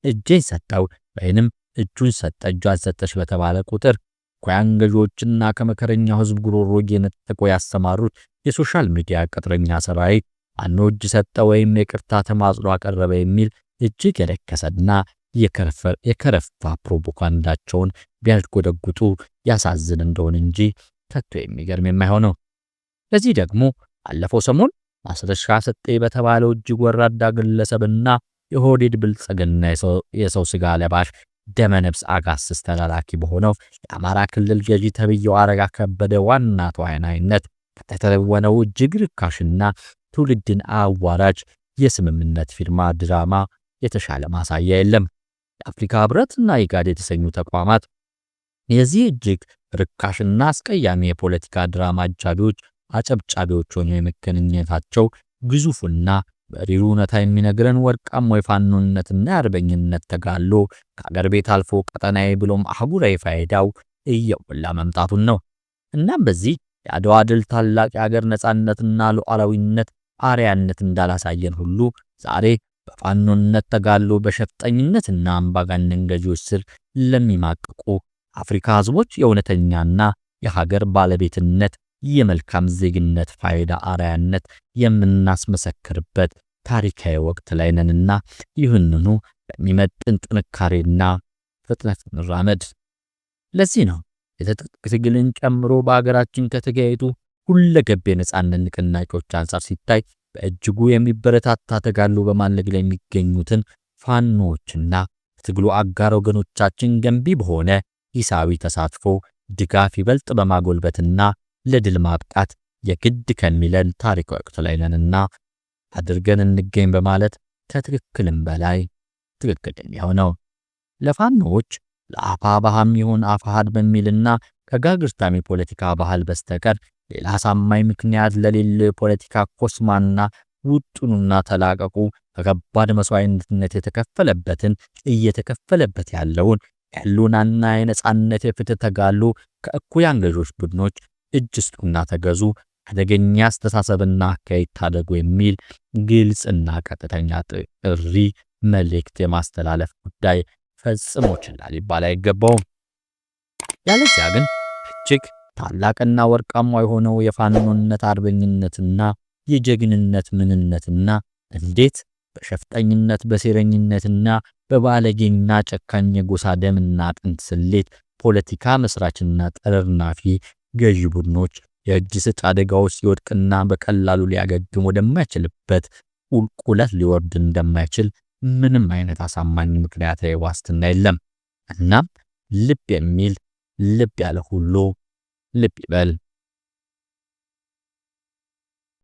እጄን ሰጠው ወይንም እጁን ሰጠ እጇን ሰጠች በተባለ ቁጥር እኩያን ገዢዎችና ከመከረኛው ሕዝብ ጉሮሮ እየነጠቁ ያሰማሩት የሶሻል ሚዲያ ቅጥረኛ ሰራዊት ፋኖ እጅ ሰጠ ወይም የቅርታ ተማጽኖ አቀረበ የሚል እጅግ የረከሰና የከረፋ ፕሮፓጋንዳቸውን ቢያሽጎደጉጡ ያሳዝን እንደሆነ እንጂ ከቶ የሚገርም የማይሆነው። ለዚህ ደግሞ አለፈው ሰሞን ማስረሻ ሰጤ በተባለው እጅግ ወራዳ ግለሰብና የሆዴድ ብልጽግና የሰው ስጋ ለባሽ ደመነፍስ አጋስስ ተላላኪ በሆነው የአማራ ክልል ገዢ ተብየው አረጋ ከበደ ዋና ተዋናይነት ከተተወነው እጅግ ርካሽና ትውልድን አዋራጅ የስምምነት ፊርማ ድራማ የተሻለ ማሳያ የለም። የአፍሪካ ህብረትና ኢጋድ የተሰኙ ተቋማት የዚህ እጅግ ርካሽና አስቀያሚ የፖለቲካ ድራማ አጃቢዎች አጨብጫቢዎች ሆነው የመገኘታቸው ግዙፍና በሪሩ እውነታ የሚነግረን ወርቃማ የፋኖነትና የአርበኝነት ተጋድሎ ከአገር ቤት አልፎ ቀጠናዊ ብሎም አህጉራዊ ፋይዳው እየጎላ መምጣቱን ነው። እናም በዚህ የአድዋ ድል ታላቅ የአገር ነጻነትና ሉዓላዊነት አርያነት እንዳላሳየን ሁሉ ዛሬ በፋኖነት ተጋድሎ በሸፍጠኝነትና አምባገነን ገዢዎች ስር ለሚማቅቁ አፍሪካ ህዝቦች የእውነተኛና የሀገር ባለቤትነት የመልካም ዜግነት ፋይዳ አርአያነት የምናስመሰክርበት ታሪካዊ ወቅት ላይ ነንና ይህንኑ በሚመጥን ጥንካሬና ፍጥነት እንራመድ። ለዚህ ነው የትጥቅ ትግልን ጨምሮ በአገራችን ከተካሄዱ ሁለገብ የነጻነት ንቅናቄዎች አንጻር ሲታይ በእጅጉ የሚበረታታ ተጋድሎ በማድረግ ላይ የሚገኙትን ፋኖዎችና ትግሉ አጋር ወገኖቻችን ገንቢ በሆነ ሂሳዊ ተሳትፎ ድጋፍ ይበልጥ በማጎልበትና ለድል ማብቃት የግድ ከሚለን ታሪካዊ ወቅት ላይ ነንና አድርገን እንገኝ በማለት ከትክክልም በላይ ትክክለኛው ነው። ለፋኖዎች ለአፋብኃም ይሁን አፋሕድ በሚልና ከጋግርታሚ ፖለቲካ ባህል በስተቀር ሌላ አሳማኝ ምክንያት ለሌለ ፖለቲካ ኮስማና ውጡኑና ተላቀቁ ከከባድ መስዋዕትነት የተከፈለበትን እየተከፈለበት ያለውን የህልውናና የነጻነት የፍትህ ተጋድሎ ከእኩያን ገዦች ቡድኖች እጅ ስጡና ተገዙ፣ አደገኛ አስተሳሰብና አካሄድ ታደጉ የሚል ግልጽና ቀጥተኛ ጥሪ መልእክት የማስተላለፍ ጉዳይ ፈጽሞ ችላ ሊባል አይገባውም። ያለዚያ ግን እጅግ ታላቅና ወርቃማ የሆነው የፋኖነት አርበኝነትና የጀግንነት ምንነትና እንዴት በሸፍጠኝነት በሴረኝነትና በባለጌና ጨካኝ የጎሳ ደምና አጥንት ስሌት ፖለቲካ መስራችና ጠረርናፊ ገዢ ቡድኖች የእጅ ስጥ አደጋዎች ሲወድቅና በቀላሉ ሊያገግም ወደማይችልበት ቁልቁለት ሊወርድ እንደማይችል ምንም አይነት አሳማኝ ምክንያታዊ ዋስትና የለም። እናም ልብ የሚል ልብ ያለ ሁሉ ልብ ይበል።